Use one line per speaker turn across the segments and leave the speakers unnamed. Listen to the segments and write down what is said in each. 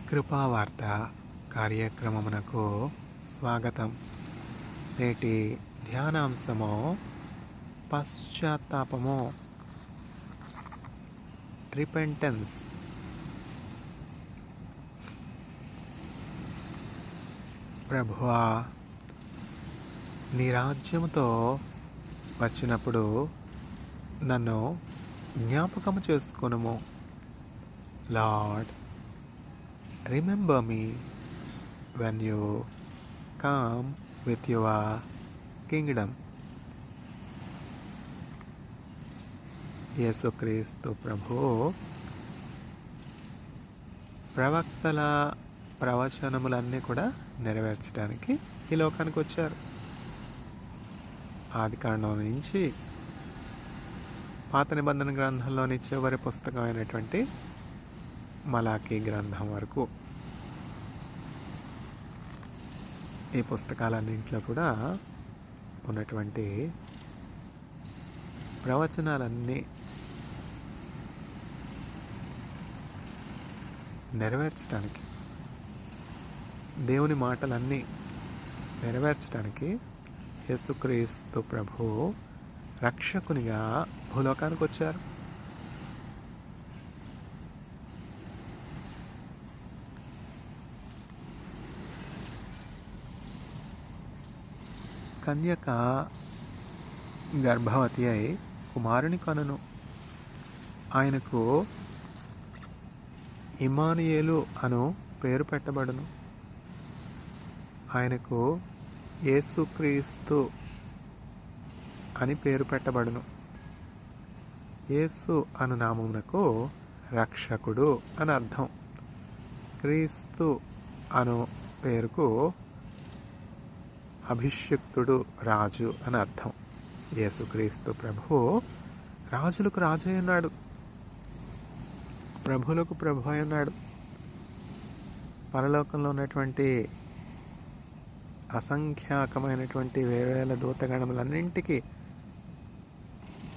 కృపావార్త కార్యక్రమమునకు స్వాగతం. నేటి ధ్యానాంశము పశ్చాత్తాపము, రిపెంటెన్స్. ప్రభువా, నీ రాజ్యముతో వచ్చినప్పుడు నన్ను జ్ఞాపకము చేసుకొనుము. Lord, remember me when you come with your kingdom. యేసుక్రీస్తు ప్రభు ప్రవక్తల ప్రవచనములన్నీ కూడా నెరవేర్చడానికి ఈ లోకానికి వచ్చారు. ఆదికాండం నుంచి పాత నిబంధన గ్రంథంలోని చివరి పుస్తకమైనటువంటి మలాకీ గ్రంథం వరకు ఈ పుస్తకాలన్నింటిలో కూడా ఉన్నటువంటి ప్రవచనాలన్నీ నెరవేర్చడానికి, దేవుని మాటలన్నీ నెరవేర్చడానికి యేసుక్రీస్తు ప్రభు రక్షకునిగా భూలోకానికి వచ్చారు. కన్యక గర్భవతి అయి కుమారుని కనును. ఆయనకు ఇమ్మానుయేలు అను పేరు పెట్టబడును. ఆయనకు యేసుక్రీస్తు అని పేరు పెట్టబడును. యేసు అను నామమునకు రక్షకుడు అని అర్థం. క్రీస్తు అను పేరుకు అభిషిక్తుడు, రాజు అని అర్థం. యేసుక్రీస్తు ప్రభు రాజులకు రాజు అయి ఉన్నాడు, ప్రభువులకు ప్రభు అయి ఉన్నాడు. పరలోకంలో ఉన్నటువంటి అసంఖ్యాకమైనటువంటి వేవేల దూతగణములన్నింటికీ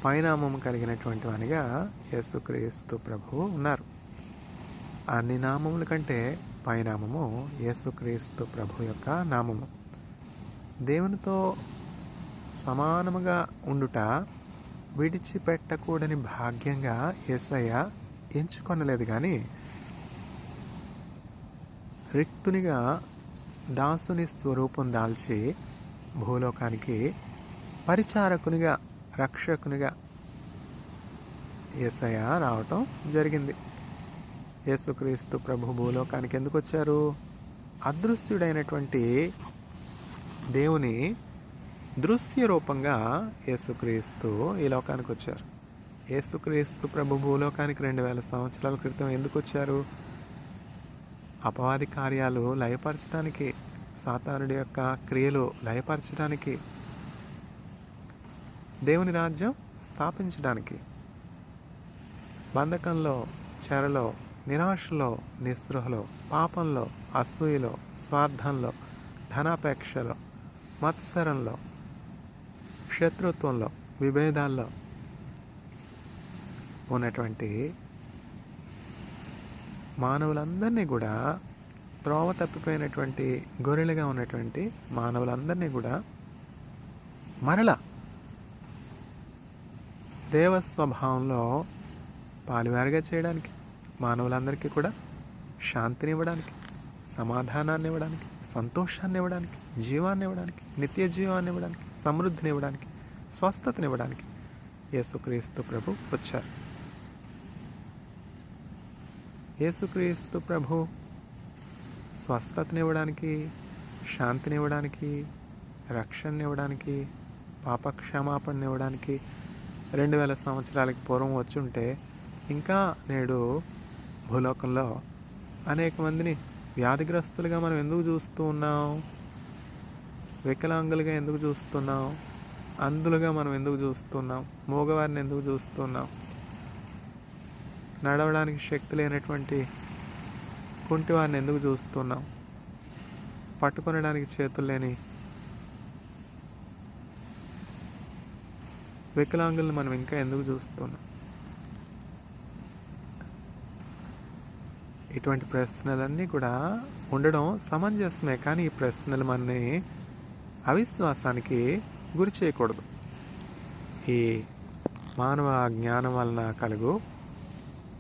పైనామము కలిగినటువంటి వానిగా యేసుక్రీస్తు ప్రభు ఉన్నారు. అన్ని నామముల కంటే పైనామము యేసుక్రీస్తు ప్రభు యొక్క నామము. దేవునితో సమానముగా ఉండుట విడిచిపెట్టకూడని భాగ్యంగా యేసయ్య ఎంచుకొనలేదు, కానీ రిక్తునిగా దాసుని స్వరూపం దాల్చి భూలోకానికి పరిచారకునిగా, రక్షకునిగా యేసయ్య రావటం జరిగింది. యేసుక్రీస్తు ప్రభు భూలోకానికి ఎందుకు వచ్చారు? అదృశ్యుడైనటువంటి దేవుని దృశ్య రూపంగా యేసుక్రీస్తు ఈ లోకానికి వచ్చారు. యేసుక్రీస్తు ప్రభు భూలోకానికి 2000 సంవత్సరాల క్రితం ఎందుకు వచ్చారు? అపవాది కార్యాలు లయపరచడానికి, సాతానుడి యొక్క క్రియలు లయపరచడానికి, దేవుని రాజ్యం స్థాపించడానికి. బంధకంలో, చెరలో, నిరాశలో, నిస్పృహలో, పాపంలో, అసూయలో, స్వార్థంలో, ధనాపేక్షలో, మత్సరంలో, శత్రుత్వంలో, విభేదాల్లో ఉన్నటువంటి మానవులందరినీ కూడా, త్రోవ తప్పిపోయినటువంటి గొర్రెలుగా ఉన్నటువంటి మానవులందరినీ కూడా మరలా దేవస్వభావంలో పాలువారిగా చేయడానికి, మానవులందరికీ కూడా శాంతిని ఇవ్వడానికి, సమాధానాన్ని ఇవ్వడానికి, సంతోషాన్ని ఇవ్వడానికి, జీవాన్ని ఇవ్వడానికి, నిత్య జీవాన్ని ఇవ్వడానికి, సమృద్ధిని ఇవ్వడానికి, స్వస్థతని ఇవ్వడానికి యేసుక్రీస్తు ప్రభు వచ్చారు. యేసుక్రీస్తు ప్రభు స్వస్థతని ఇవ్వడానికి, శాంతిని ఇవ్వడానికి, రక్షణని ఇవ్వడానికి, పాపక్షమాపణని ఇవ్వడానికి 2000 సంవత్సరాలకి పూర్వం వచ్చి ఉంటే ఇంకా నేడు భూలోకంలో అనేక మందిని వ్యాధిగ్రస్తులుగా మనం ఎందుకు చూస్తూ ఉన్నాం? వికలాంగులుగా ఎందుకు చూస్తున్నాం? అంధులుగా మనం ఎందుకు చూస్తున్నాం? మూగవారిని ఎందుకు చూస్తున్నాం? నడవడానికి శక్తి లేనటువంటి కుంటివారిని ఎందుకు చూస్తున్నాం? పట్టుకొనడానికి చేతులు లేని వికలాంగులను మనం ఇంకా ఎందుకు చూస్తున్నాం? ఇటువంటి ప్రశ్నలన్నీ కూడా ఉండడం సమంజసమే. కానీ ఈ ప్రశ్నలు మనని అవిశ్వాసానికి గురి చేయకూడదు. ఈ మానవ జ్ఞానం వలన కలుగు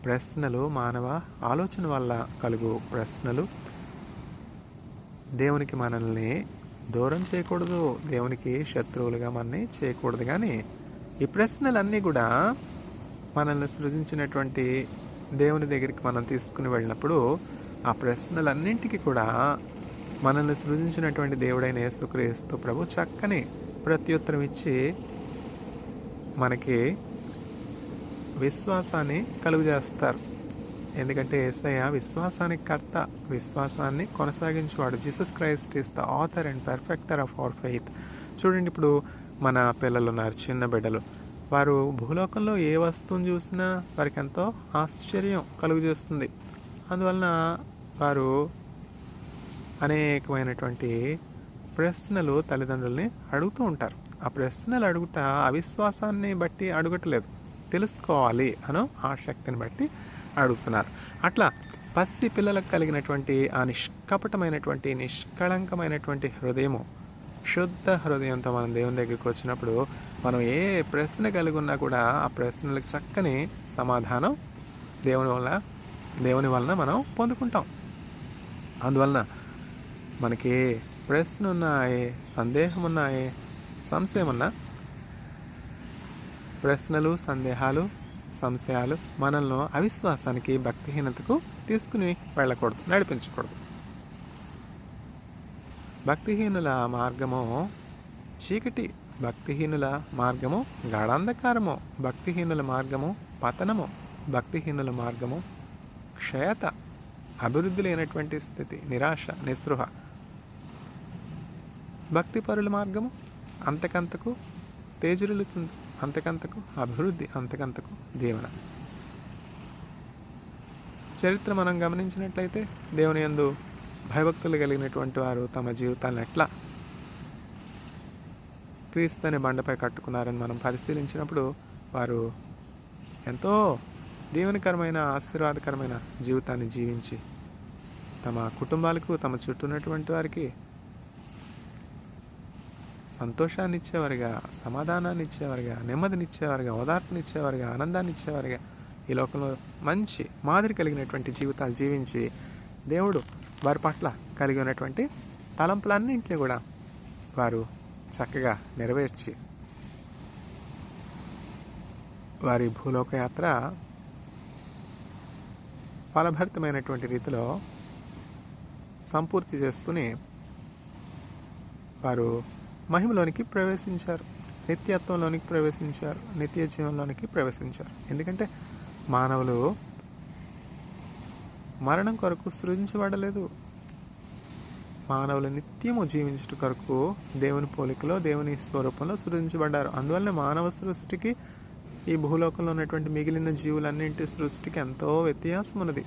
ప్రశ్నలు, మానవ ఆలోచన వల్ల కలుగు ప్రశ్నలు దేవునికి మనల్ని దూరం చేయకూడదు, దేవునికి శత్రువులుగా మనల్ని చేయకూడదు. కానీ ఈ ప్రశ్నలన్నీ కూడా మనల్ని సృజించినటువంటి దేవుని దగ్గరికి మనం తీసుకుని వెళ్ళినప్పుడు ఆ ప్రశ్నలన్నింటికి కూడా మనల్ని సృజించినటువంటి దేవుడైన యేసుక్రీస్తు ప్రభు చక్కని ప్రత్యుత్తరం ఇచ్చి మనకి విశ్వాసాన్ని కలుగజేస్తారు. ఎందుకంటే యేసయ్య విశ్వాసానికి కర్త, విశ్వాసాన్ని కొనసాగించేవాడు. Jesus Christ is the author and perfecter of our faith. చూడండి, ఇప్పుడు మన పిల్లలు ఉన్నారు, చిన్న బిడ్డలు. వారు భూలోకంలో ఏ వస్తువుని చూసినా వారికి ఎంతో ఆశ్చర్యం కలుగజేస్తుంది. అందువలన వారు అనేకమైనటువంటి ప్రశ్నలు తల్లిదండ్రుల్ని అడుగుతూ ఉంటారు. ఆ ప్రశ్నలు అడుగుతా అవిశ్వాసాన్ని బట్టి అడగట్లేదు, తెలుసుకోవాలి అను ఆసక్తిని బట్టి అడుగుతున్నారు. అట్లా పసి పిల్లలకు కలిగినటువంటి ఆ నిష్కపటమైనటువంటి నిష్కళంకమైనటువంటి హృదయము, శుద్ధ హృదయంతో మనం దేవుని దగ్గరికి వచ్చినప్పుడు మనం ఏ ప్రశ్న కలిగి ఉన్నా కూడా ఆ ప్రశ్నలకు చక్కని సమాధానం దేవుని వలన మనం పొందుకుంటాం. అందువలన మనకి ప్రశ్న ఉన్నాయి, సందేహం ఉన్నాయి, సంశయం ఉన్నా ప్రశ్నలు, సందేహాలు, సంశయాలు మనల్ని అవిశ్వాసానికి, భక్తిహీనతకు తీసుకుని వెళ్ళకూడదు, నడిపించకూడదు. భక్తిహీనుల మార్గము చీకటి, భక్తిహీనుల మార్గము గాఢాంధకారము, భక్తిహీనుల మార్గము పతనము, భక్తిహీనుల మార్గము క్షయత, అభివృద్ధి లేనటువంటి స్థితి, నిరాశ, నిస్పృహ. భక్తిపరుల మార్గము అంతకంతకు తేజరులుతుంది, అంతకంతకు అభివృద్ధి, అంతకంతకు దీవెన. చరిత్ర మనం గమనించినట్లయితే దేవుని యందు భయభక్తులు కలిగినటువంటి వారు తమ జీవితాలను ఎట్లా క్రీస్తు అనే బండపై కట్టుకున్నారని మనం పరిశీలించినప్పుడు వారు ఎంతో దీవెనకరమైన, ఆశీర్వాదకరమైన జీవితాన్ని జీవించి తమ కుటుంబాలకు, తమ చుట్టూ ఉన్నటువంటి వారికి సంతోషాన్ని ఇచ్చేవారుగా, సమాధానాన్ని ఇచ్చేవారుగా, నెమ్మదినిచ్చేవారుగా, ఓదార్పునిచ్చేవారుగా, ఆనందాన్ని ఇచ్చేవారుగా ఈ లోకంలో మంచి మాదిరి కలిగినటువంటి జీవితాలు జీవించి దేవుడు వారి పట్ల కలిగి ఉన్నటువంటి తలంపులన్నింటినీ కూడా వారు చక్కగా నెరవేర్చి వారి భూలోక యాత్ర ఫలభరితమైనటువంటి రీతిలో సంపూర్తి చేసుకుని వారు మహిమలోనికి ప్రవేశించారు, నిత్యత్వంలోనికి ప్రవేశించారు, నిత్య జీవంలోనికి ప్రవేశించారు. ఎందుకంటే మానవులు మరణం కొరకు సృజించబడలేదు, మానవులు నిత్యము జీవించుట కొరకు దేవుని పోలికలో, దేవుని స్వరూపంలో సృజించబడ్డారు. అందువల్ల మానవ సృష్టికి ఈ భూలోకంలో ఉన్నటువంటి మిగిలిన జీవులన్నింటి సృష్టికి ఎంతో వ్యత్యాసం ఉన్నది.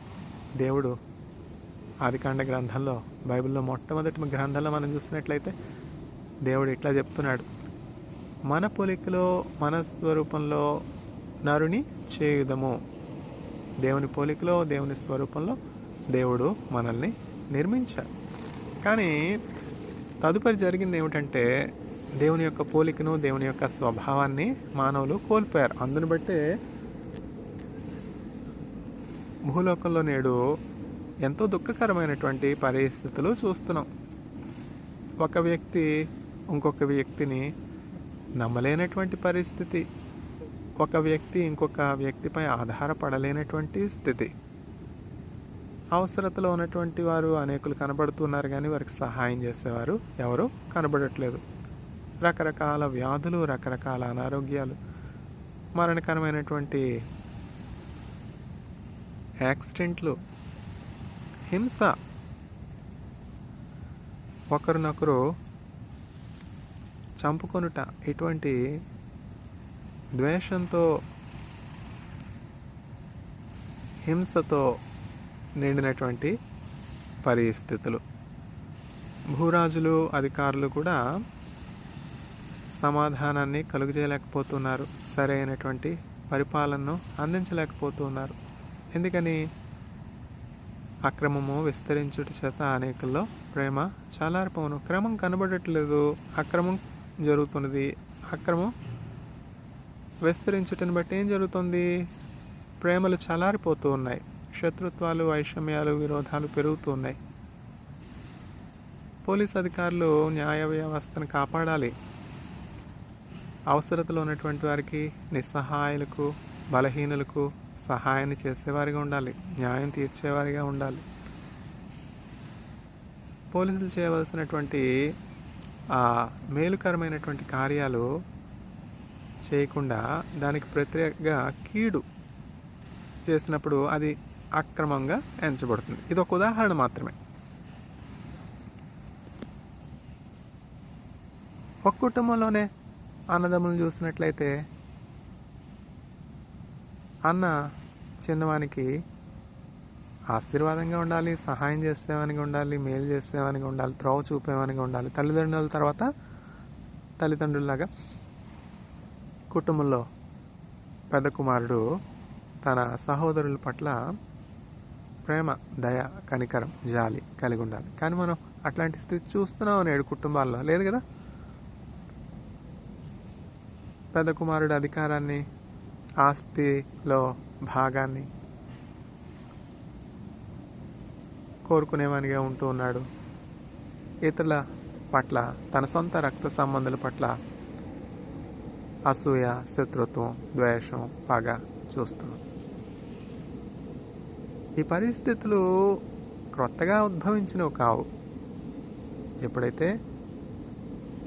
దేవుడు ఆదికాండ గ్రంథంలో, బైబిల్లో మొట్టమొదటి గ్రంథంలో మనం చూసినట్లయితే దేవుడు ఇట్లా చెప్తున్నాడు, మన పోలికలో, మన స్వరూపంలో నరుని చేయుదము. దేవుని పోలికలో, దేవుని స్వరూపంలో దేవుడు మనల్ని నిర్మించాడు. కానీ తదుపరి జరిగింది ఏమిటంటే దేవుని యొక్క పోలికను, దేవుని యొక్క స్వభావాన్ని మానవులు కోల్పోయారు. అందుని బట్టే భూలోకంలో నేడు ఎంతో దుఃఖకరమైనటువంటి పరిస్థితులు చూస్తున్నాం. ఒక వ్యక్తి ఇంకొక వ్యక్తిని నమ్మలేనటువంటి పరిస్థితి, ఒక వ్యక్తి ఇంకొక వ్యక్తిపై ఆధారపడలేనటువంటి స్థితి. అవసరతలో ఉన్నటువంటి వారు అనేకులు కనబడుతున్నారు, కానీ వారికి సహాయం చేసేవారు ఎవరు కనబడట్లేదు. రకరకాల వ్యాధులు, రకరకాల అనారోగ్యాలు, మరణకరమైనటువంటి యాక్సిడెంట్లు, హింస, ఒకరినొకరు చంపుకొనుట, ఇటువంటి ద్వేషంతో, హింసతో నిండినటువంటి పరిస్థితులు. భూరాజులు, అధికారులు కూడా సమాధానాన్ని కలుగజేయలేకపోతున్నారు, సరైనటువంటి పరిపాలనను అందించలేకపోతున్నారు. ఎందుకని? అక్రమము విస్తరించుట చేత అనేకుల్లో ప్రేమ చల్లారిపోవును. క్రమం కనబడట్లేదు, అక్రమం జరుగుతున్నది. అక్రమం విస్తరించుటని బట్టి ఏం జరుగుతుంది? ప్రేమలు చల్లారిపోతూ ఉన్నాయి. శత్రుత్వాలు, వైషమ్యాలు, విరోధాలు పెరుగుతూ ఉన్నాయి. పోలీస్ అధికారులు న్యాయ వ్యవస్థను కాపాడాలి. అవసరతలో ఉన్నటువంటి వారికి, నిస్సహాయులకు, బలహీనులకు సహాయాన్ని చేసేవారిగా ఉండాలి. న్యాయం తీర్చేవారిగా ఉండాలి. పోలీసులు చేయవలసినటువంటి ఆ మేలుకరమైనటువంటి కార్యాలు చేయకుండా దానికి ప్రత్యేకంగా కీడు చేసినప్పుడు అది అక్రమంగా ఎంచబడుతుంది. ఇది ఒక ఉదాహరణ మాత్రమే. ఒక కుటుంబంలోనే అన్నదమ్ములను చూసినట్లయితే అన్న చిన్నవానికి ఆశీర్వాదంగా ఉండాలి, సహాయం చేసేవానిగా ఉండాలి, మేలు చేసేవానిగా ఉండాలి, త్రోవ చూపేవానిగా ఉండాలి. తల్లిదండ్రుల తర్వాత తల్లిదండ్రుల్లాగా కుటుంబంలో పెద్ద కుమారుడు తన సహోదరుల పట్ల ప్రేమ, దయ, కనికరం, జాలి కలిగి ఉండాలి. కానీ మనం అట్లాంటి స్థితి చూస్తున్నాం నేడు కుటుంబాల్లో, లేదు కదా? పెద్ద కుమారుడు అధికారాన్ని, ఆస్తిలో భాగాన్ని కోరుకునేవానిగా ఉంటూ ఉన్నాడు. ఇతరుల పట్ల, తన సొంత రక్త సంబంధుల పట్ల అసూయ, శత్రుత్వం, ద్వేషం, పగ చూస్తున్నాం. ఈ పరిస్థితులు క్రొత్తగా ఉద్భవించినవి కావు. ఎప్పుడైతే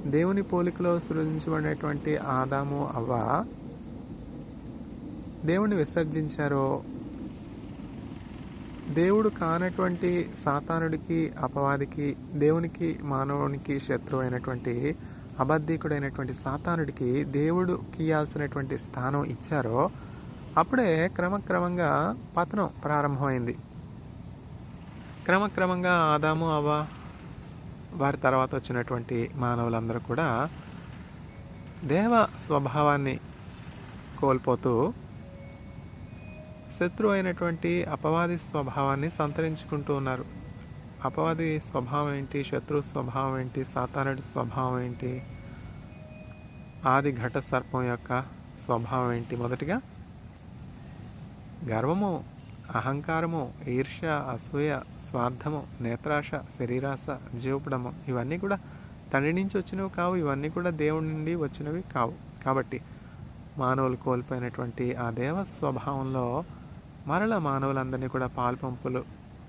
దేవుని పోలికలో సృజించబడినటువంటి ఆదాము, అవ్వ దేవుణ్ణి విసర్జించారో, దేవుడు కానటువంటి సాతానుడికి, అపవాదికి, దేవునికి మానవునికి శత్రువు అయినటువంటి అబద్ధికుడైనటువంటి సాతానుడికి దేవుడు కీయాల్సినటువంటి స్థానం ఇచ్చారో అప్పుడే క్రమక్రమంగా పతనం ప్రారంభమైంది. క్రమక్రమంగా ఆదాము, అవ్వ, వారి తర్వాత వచ్చినటువంటి మానవులందరూ కూడా దేవ స్వభావాన్ని కోల్పోతూ శత్రువు అయినటువంటి అపవాది స్వభావాన్ని సంతరించుకుంటూ ఉన్నారు. అపవాది స్వభావం ఏంటి? శత్రు స్వభావం ఏంటి? సాతానుడి స్వభావం ఏంటి? ఆది ఘట సర్పం యొక్క స్వభావం ఏంటి? మొదటిగా గర్వము, అహంకారము, ఈర్ష్య, అసూయ, స్వార్థము, నేత్రాశ, శరీరాశ, జీవపడము, ఇవన్నీ కూడా తండ్రి నుంచి వచ్చినవి కావు. ఇవన్నీ కూడా దేవుడి నుండి వచ్చినవి కావు. కాబట్టి మానవులు కోల్పోయినటువంటి ఆ దేవ స్వభావంలో మరల మానవులందరినీ కూడా పాల్పంపులు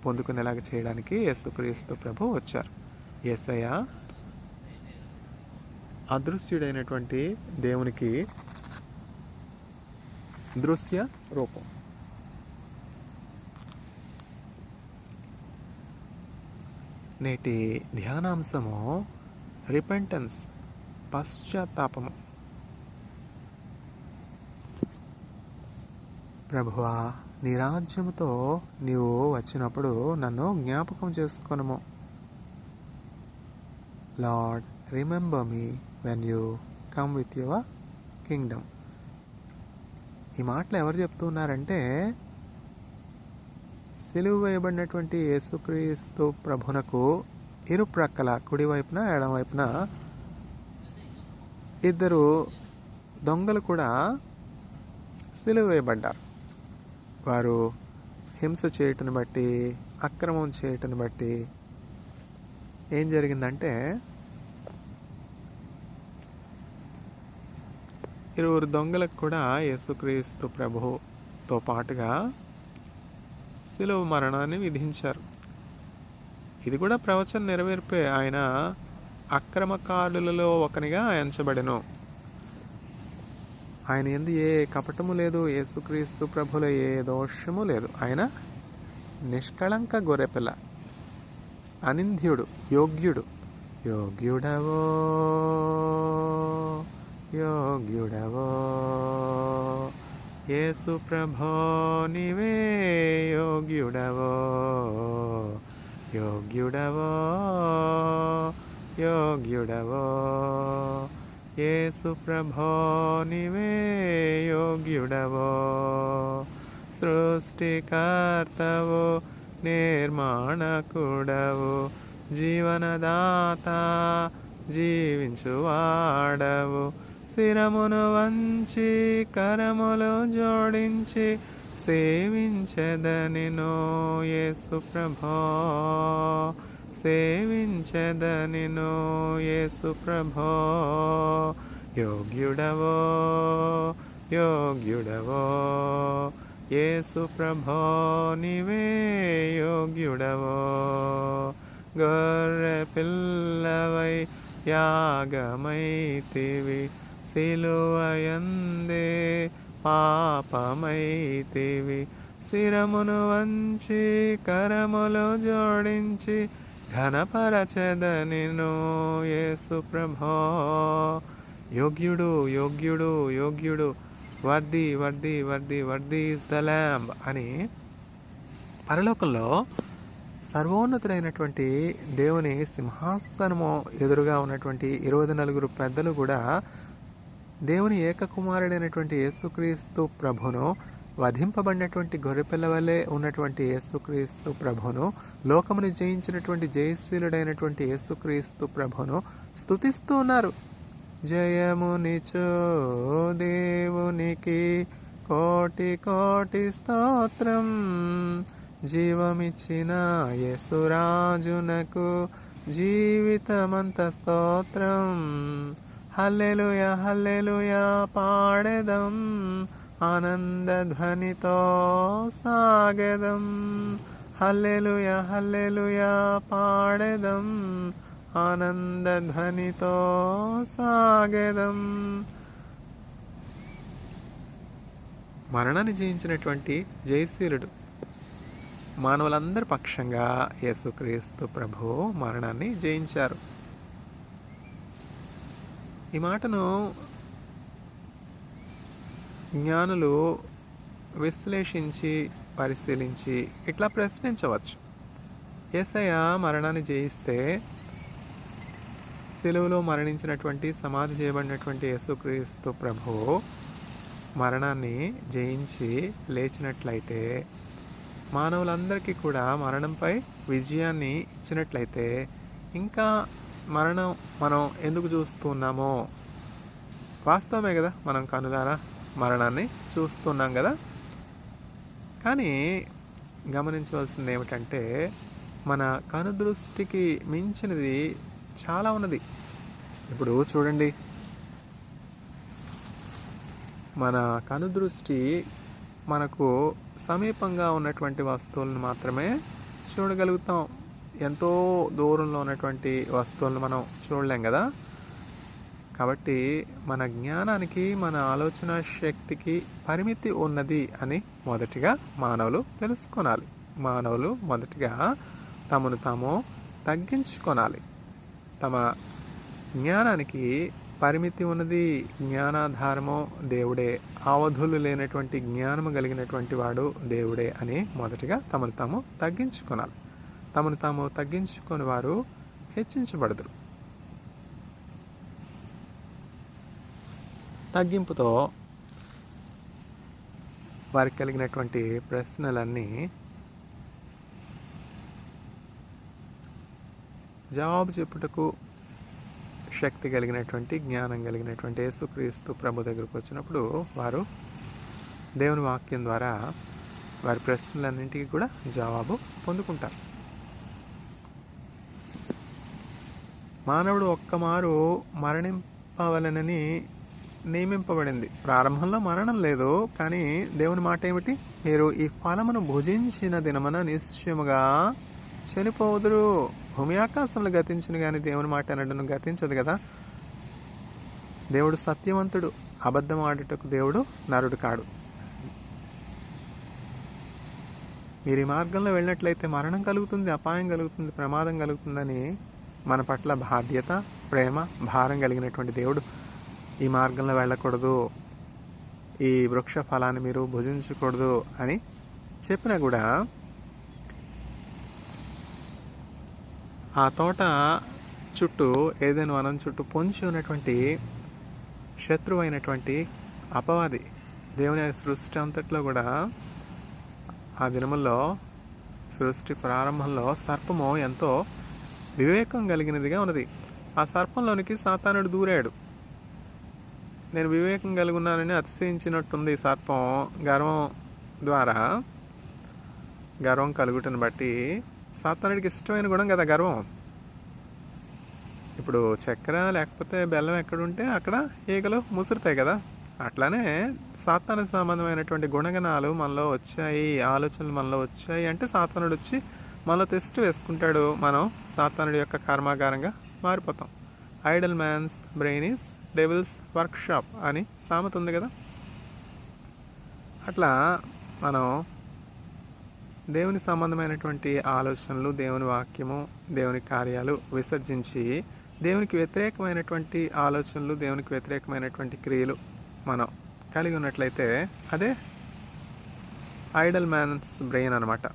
పొందుకునేలాగా చేయడానికి యేసుక్రీస్తు ప్రభు వచ్చారు. యేసయ్య అదృశ్యుడైనటువంటి దేవునికి దృశ్య రూపం. నేటి ధ్యానాంశము రిపెంటెన్స్, పశ్చాత్తాపము. ప్రభువా, నీ రాజ్యముతో నీవు వచ్చినప్పుడు నన్ను జ్ఞాపకం చేసుకొనుము. Lord, remember me when you come with your kingdom. ఈ మాటలు ఎవరు చెప్తున్నారంటే సిలువ వేయబడినటువంటి యేసుక్రీస్తు ప్రభునకు ఇరుప్రక్కల, కుడివైపున ఎడమవైపున ఇద్దరు దొంగలు కూడా సిలువ వేయబడ్డారు. వారు హింస చేయటను బట్టి, అక్రమం చేయటను బట్టి ఏం జరిగిందంటే ఇరువురు దొంగలకు కూడా యేసుక్రీస్తు ప్రభుతో పాటుగా శిలువ మరణాన్ని విధించారు. ఇది కూడా ప్రవచన నెరవేర్పే. ఆయన అక్రమకారులలో ఒకనిగా ఎంచబడెను. ఆయన యందు ఏ కపటము లేదు, యేసుక్రీస్తు ప్రభులో ఏ దోషము లేదు. ఆయన నిష్కళంక గొర్రెపిల్ల, అనింద్యుడు, యోగ్యుడు. యోగ్యుడవో యోగ్యుడవో యేసు ప్రభో, నీవే యోగ్యుడవో యోగ్యుడవో యోగ్యుడవో యేసు ప్రభో, నీవే యోగ్యుడవో. సృష్టికర్తవో నిర్మాణకుడవు, జీవనదాత, జీవించువాడవు. శిరమును వంచి కరములు జోడించి సేవించెదనిను యేసు ప్రభో, సేవించెదనిను యేసు ప్రభో. యోగ్యుడవో, యోగ్యుడవో యేసు ప్రభో, నీవే యోగ్యుడవో. గొర్రె పిల్లవై యాగమైతివి, సిలువయందే పాపమైతివి. శిరమును వంచి కరములు జోడించి ఘనపరచెదనిను యేసు ప్రభో. యోగ్యుడు, యోగ్యుడు, యోగ్యుడు, worthy, worthy, worthy, worthy is the lamb అని పరలోకంలో సర్వోన్నతుడైనటువంటి దేవుని సింహాసనము ఎదురుగా ఉన్నటువంటి 24 పెద్దలు కూడా దేవుని ఏకకుమారుడైనటువంటి యేసుక్రీస్తు ప్రభును, వధింపబడినటువంటి గొర్రెపిల్ల వలె ఉన్నటువంటి యేసుక్రీస్తు ప్రభును, లోకమును జయించినటువంటి జయశీలుడైనటువంటి యేసుక్రీస్తు ప్రభును స్తుతిస్తూ ఉన్నారు. జయమునిచో దేవునికి కోటి కోటి స్తోత్రం, జీవమిచ్చిన యేసురాజునకు జీవితమంత స్తోత్రం. హల్లెలూయా, హల్లెలూయా పాడెదం, ఆనందధ్వనితో సాగెదం. హల్లెలూయా, హల్లెలూయా పాడెదం, ఆనందధ్వనితో సాగెదం. మరణాన్ని జయించినటువంటి జయశీలుడు, మానవులందరి పక్షంగా యేసుక్రీస్తు ప్రభు మరణాన్ని జయించారు. ఈ మాటను జ్ఞానులు విశ్లేషించి పరిశీలించి ఇట్లా ప్రశ్నించవచ్చు. యేసయ్య మరణాన్ని జయిస్తే సిలువలో మరణించినటువంటి, సమాధి చేయబడినటువంటి యేసుక్రీస్తు ప్రభు మరణాన్ని జయించి లేచినట్లయితే, మానవులందరికీ కూడా మరణంపై విజయాన్ని ఇచ్చినట్లయితే, ఇంకా మరణం మనం ఎందుకు చూస్తున్నామో? వాస్తవమే కదా, మనం కనులారా మరణాన్ని చూస్తున్నాం కదా. కానీ గమనించవలసింది ఏమిటంటే, మన కనుదృష్టికి మించినది చాలా ఉన్నది. ఇప్పుడు చూడండి, మన కనుదృష్టి మనకు సమీపంగా ఉన్నటువంటి వస్తువులను మాత్రమే చూడగలుగుతాం. ఎంతో దూరంలో ఉన్నటువంటి వస్తువులను మనం చూడలేం కదా. కాబట్టి మన జ్ఞానానికి, మన ఆలోచన శక్తికి పరిమితి ఉన్నది అని మొదటిగా మానవులు తెలుసుకోవాలి. మానవులు మొదటిగా తమను తాము తగ్గించుకోవాలి. తమ జ్ఞానానికి పరిమితి ఉన్నది. జ్ఞానాధారము దేవుడే, అవధులు లేనటువంటి జ్ఞానము కలిగినటువంటి వాడు దేవుడే అని మొదటిగా తమను తాము తగ్గించుకోవాలి. తమను తాము తగ్గించుకొని వారు హెచ్చించబడదురు. తగ్గింపుతో వారికి కలిగినటువంటి ప్రశ్నలన్నీ జవాబు చెప్పుటకు శక్తి కలిగినటువంటి, జ్ఞానం కలిగినటువంటి యేసుక్రీస్తు ప్రభు దగ్గరకు వచ్చినప్పుడు వారు దేవుని వాక్యం ద్వారా వారి ప్రశ్నలన్నింటికి కూడా జవాబు పొందుకుంటారు. మానవుడు ఒక్కమారు మరణింపవలనని నియమింపబడింది. ప్రారంభంలో మరణం లేదు, కానీ దేవుని మాట ఏమిటి? మీరు ఈ ఫలమును భుజించిన దినమున నిశ్చయముగా చనిపోదురు. భూమి ఆకాశంలో గతించిన కానీ దేవుని మాట అనడం గతించదు కదా. దేవుడు సత్యవంతుడు, అబద్ధం ఆడుటకు దేవుడు నరుడు కాడు. మీరు ఈ మార్గంలో వెళ్ళినట్లయితే మరణం కలుగుతుంది, అపాయం కలుగుతుంది, ప్రమాదం కలుగుతుందని మన పట్ల బాధ్యత, ప్రేమ, భారం కలిగినటువంటి దేవుడు ఈ మార్గంలో వెళ్ళకూడదు, ఈ వృక్ష ఫలాన్ని మీరు భుజించకూడదు అని చెప్పినా కూడా ఆ తోట చుట్టూ, ఏదైనా వనం చుట్టూ పొంచి ఉన్నటువంటి శత్రువు అయినటువంటి అపవాది దేవుని సృష్టి అంతట్లో కూడా ఆ దినముల్లో సృష్టి ప్రారంభంలో సర్పము ఎంతో వివేకం కలిగినదిగా ఉన్నది. ఆ సర్పంలోనికి సాతానుడు దూరాడు. నేను వివేకం కలిగి ఉన్నానని అతిశయించినట్టుంది సర్పం. గర్వం కలుగుటను బట్టి సాతానుడికి ఇష్టమైన గుణం కదా గర్వం. ఇప్పుడు చక్కెర లేకపోతే బెల్లం ఎక్కడుంటే అక్కడ ఈగలు ముసురుతాయి కదా. అట్లానే సాతాను సంబంధమైనటువంటి గుణగణాలు మనలో వచ్చాయి, ఆలోచనలు మనలో వచ్చాయి అంటే సాతానుడు వచ్చి మనలో టెస్ట్ వేసుకుంటాడు. మనం సాతానుడి యొక్క కర్మాగారంగా మారిపోతాం. Idle man's brain is devil's workshop అని సామెత ఉంది కదా. అట్లా మనం దేవుని సంబంధమైనటువంటి ఆలోచనలు, దేవుని వాక్యము, దేవుని కార్యాలు విసర్జించి దేవునికి వ్యతిరేకమైనటువంటి ఆలోచనలు, దేవునికి వ్యతిరేకమైనటువంటి క్రియలు మనం కలిగి ఉన్నట్లయితే అదే ఐడల్ మ్యాన్స్ బ్రెయిన్ అనమాట.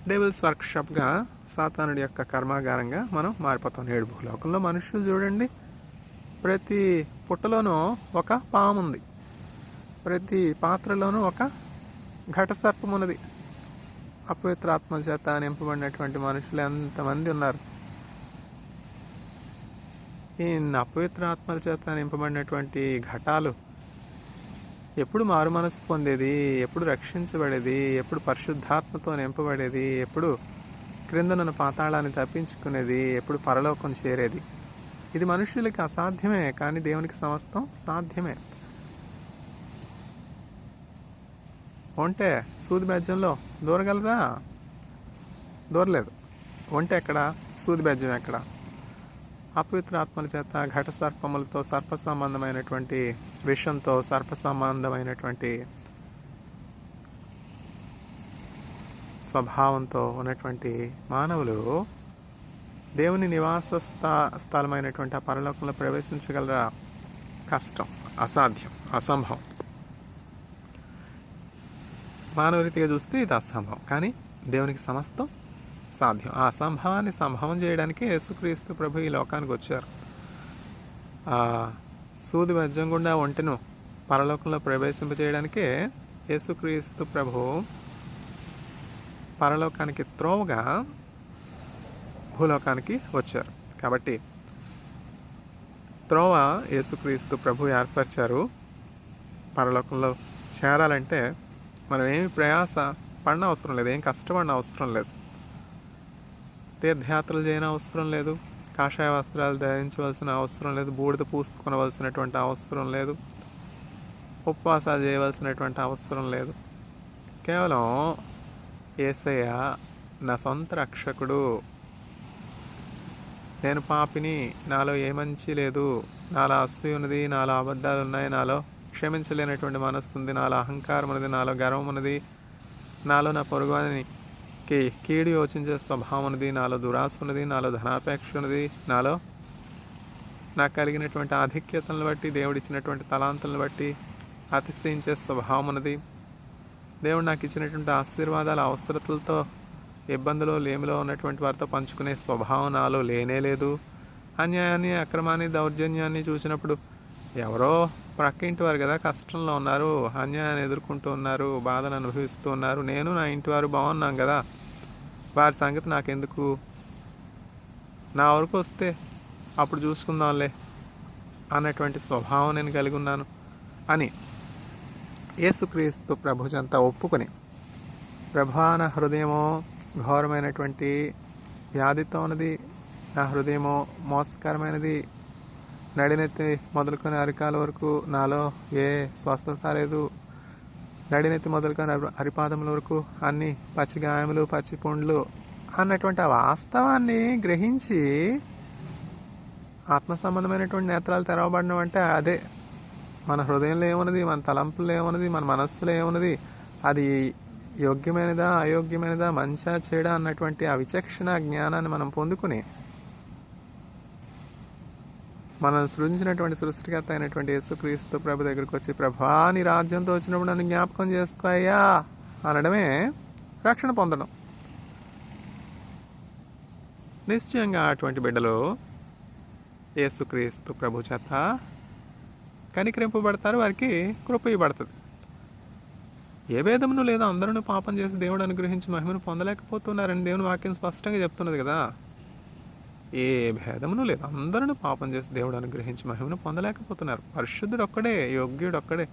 డెవిల్స్ వర్క్షాప్గా, సాతానుడి యొక్క కర్మాగారంగా మనం మారిపోతాం. నేడు భూలోకంలో మనుషులు చూడండి, ప్రతి పుట్టలోనూ ఒక పాము ఉంది, ప్రతి పాత్రలోనూ ఒక ఘట సర్పం ఉన్నది. అపవిత్రాత్మల చేత నింపబడినటువంటి మనుషులు ఎంతమంది ఉన్నారు. ఈ అపవిత్రాత్మల చేత నింపబడినటువంటి ఘటాలు ఎప్పుడు మారు మనసు పొందేది, ఎప్పుడు రక్షించబడేది, ఎప్పుడు పరిశుద్ధాత్మతో నింపబడేది, ఎప్పుడు క్రిందనున్న పాతాళాన్ని తప్పించుకునేది, ఎప్పుడు పరలోకం చేరేది. ఇది మనుషులకి అసాధ్యమే, కానీ దేవునికి సమస్తం సాధ్యమే. ఒంటె సూది బెజ్జంలో దూరగలదా? దూరలేదు. ఒంటె ఎక్కడ, సూది బెజ్జం ఎక్కడ? అపవిత్రాత్మల చేత ఘట సర్పములతో, సర్ప సంబంధమైనటువంటి విషంతో, సర్ప సంబంధమైనటువంటి స్వభావంతో ఉన్నటువంటి మానవులు దేవుని నివాస స్థలమైనటువంటి ఆ పరలోకంలో ప్రవేశించగలరా? కష్టం, అసాధ్యం, అసంభవం. మానవ రీతిగా చూస్తే ఇది అసంభవం, కానీ దేవునికి సమస్తం సాధ్యం. ఆ అసంభవాన్ని సంభవం చేయడానికి యేసుక్రీస్తు ప్రభు ఈ లోకానికి వచ్చారు. ఆ సూది మధ్యం గుండా ఒంటెను పరలోకంలో ప్రవేశింపజేయడానికే యేసుక్రీస్తు ప్రభు పరలోకానికి త్రోవగా భూలోకానికి వచ్చారు. కాబట్టి త్రోవ యేసుక్రీస్తు ప్రభు ఏర్పరిచారు. పరలోకంలో చేరాలంటే మనం ఏమి ప్రయాస పడిన అవసరం లేదు, ఏం కష్టపడిన అవసరం లేదు, తీర్థయాత్రలు చేయని అవసరం లేదు, కాషాయ వస్త్రాలు ధరించవలసిన అవసరం లేదు, బూడిద పూసుకొనవలసినటువంటి అవసరం లేదు, ఉపవాసాలు చేయవలసినటువంటి అవసరం లేదు. కేవలం యేసయ్య నా సొంత రక్షకుడు, నేను పాపిని, నాలో ఏ మంచి లేదు, నాలో అసూయ ఉన్నది, నాలో అబద్ధాలు ఉన్నాయి, నాలో క్షమించలేనటువంటి మనస్సు ఉంది, నాలో అహంకారం ఉన్నది, నాలో గర్వం ఉన్నది, నాలో నా పొరుగువానికి కీడు యోచించే స్వభావం ఉన్నది, నాలో దురాశ ఉన్నది, నాలో ధనాపేక్ష ఉన్నది, నాలో నాకు కలిగినటువంటి ఆధిక్యతలను బట్టి, దేవుడిచ్చినటువంటి తలాంతులను బట్టి అతిశయించే స్వభావం ఉన్నది, దేవుడు నాకు ఇచ్చినటువంటి ఆశీర్వాదాల అవసరతలతో ఇబ్బందులు లేమిలో ఉన్నటువంటి వారితో పంచుకునే స్వభావం నాలో లేనే లేదు. అన్యాయాన్ని, అక్రమాన్ని, దౌర్జన్యాన్ని చూసినప్పుడు ఎవరో ప్రక్కింటి వారు కదా కష్టంలో ఉన్నారు, అన్యాయాన్ని ఎదుర్కొంటూ ఉన్నారు, బాధను అనుభవిస్తూ ఉన్నారు, నేను నా ఇంటి వారు బాగున్నాం కదా, వారి సంగతి నాకెందుకు, నా వరకు వస్తే అప్పుడు చూసుకుందాంలే అన్నటువంటి స్వభావం నేను కలిగి ఉన్నాను అని యేసుక్రీస్తు ప్రభు చెంత ఒప్పుకొని, ప్రభా నా హృదయమో ఘోరమైనటువంటి వ్యాధితో ఉన్నది, నా హృదయమో మోసకరమైనది, నడినెత్తి మొదలుకొని అరికాల వరకు నాలో ఏ స్వస్థత లేదు, నడినెత్తి మొదలుకొని అరిపాదముల వరకు అన్ని పచ్చి గాయములు, పచ్చి పుండ్లు అన్నటువంటి ఆ వాస్తవాన్ని గ్రహించి ఆత్మ సంబంధమైనటువంటి నేత్రాలు తెరవబడడం అంటే అదే. మన హృదయంలో ఏమున్నది, మన తలంపుల్లో ఏమున్నది, మన మనస్సులో ఏమున్నది, అది యోగ్యమైనదా అయోగ్యమైనదా, మంచా చెడా అన్నటువంటి ఆ విచక్షణ జ్ఞానాన్ని మనం పొందుకుని మనల్ని సృజించినటువంటి సృష్టికర్త అయినటువంటి యేసుక్రీస్తు ప్రభు దగ్గరికి వచ్చి, ప్రభా నీ రాజ్యంతో వచ్చినప్పుడు నన్ను జ్ఞాపకం చేసుకో అయ్యా అనడమే రక్షణ పొందడం. నిశ్చయంగా అటువంటి బిడ్డలు యేసుక్రీస్తు ప్రభు చేత కనికరింపబడతారు, వారికి కృప ఇవ్వబడుతుంది. ఏ భేదమును లేదా అందరూ పాపం చేసి దేవుడు అనుగ్రహించి మహిమను పొందలేకపోతున్నారని దేవుని వాక్యం స్పష్టంగా చెప్తున్నది కదా. ఏ భేదమును లేదు, అందరూ పాపం చేసి దేవుడు అనుగ్రహించి మహిమను పొందలేకపోతున్నారు. పరిశుద్ధుడు ఒక్కడే, యోగ్యుడు ఒక్కడే,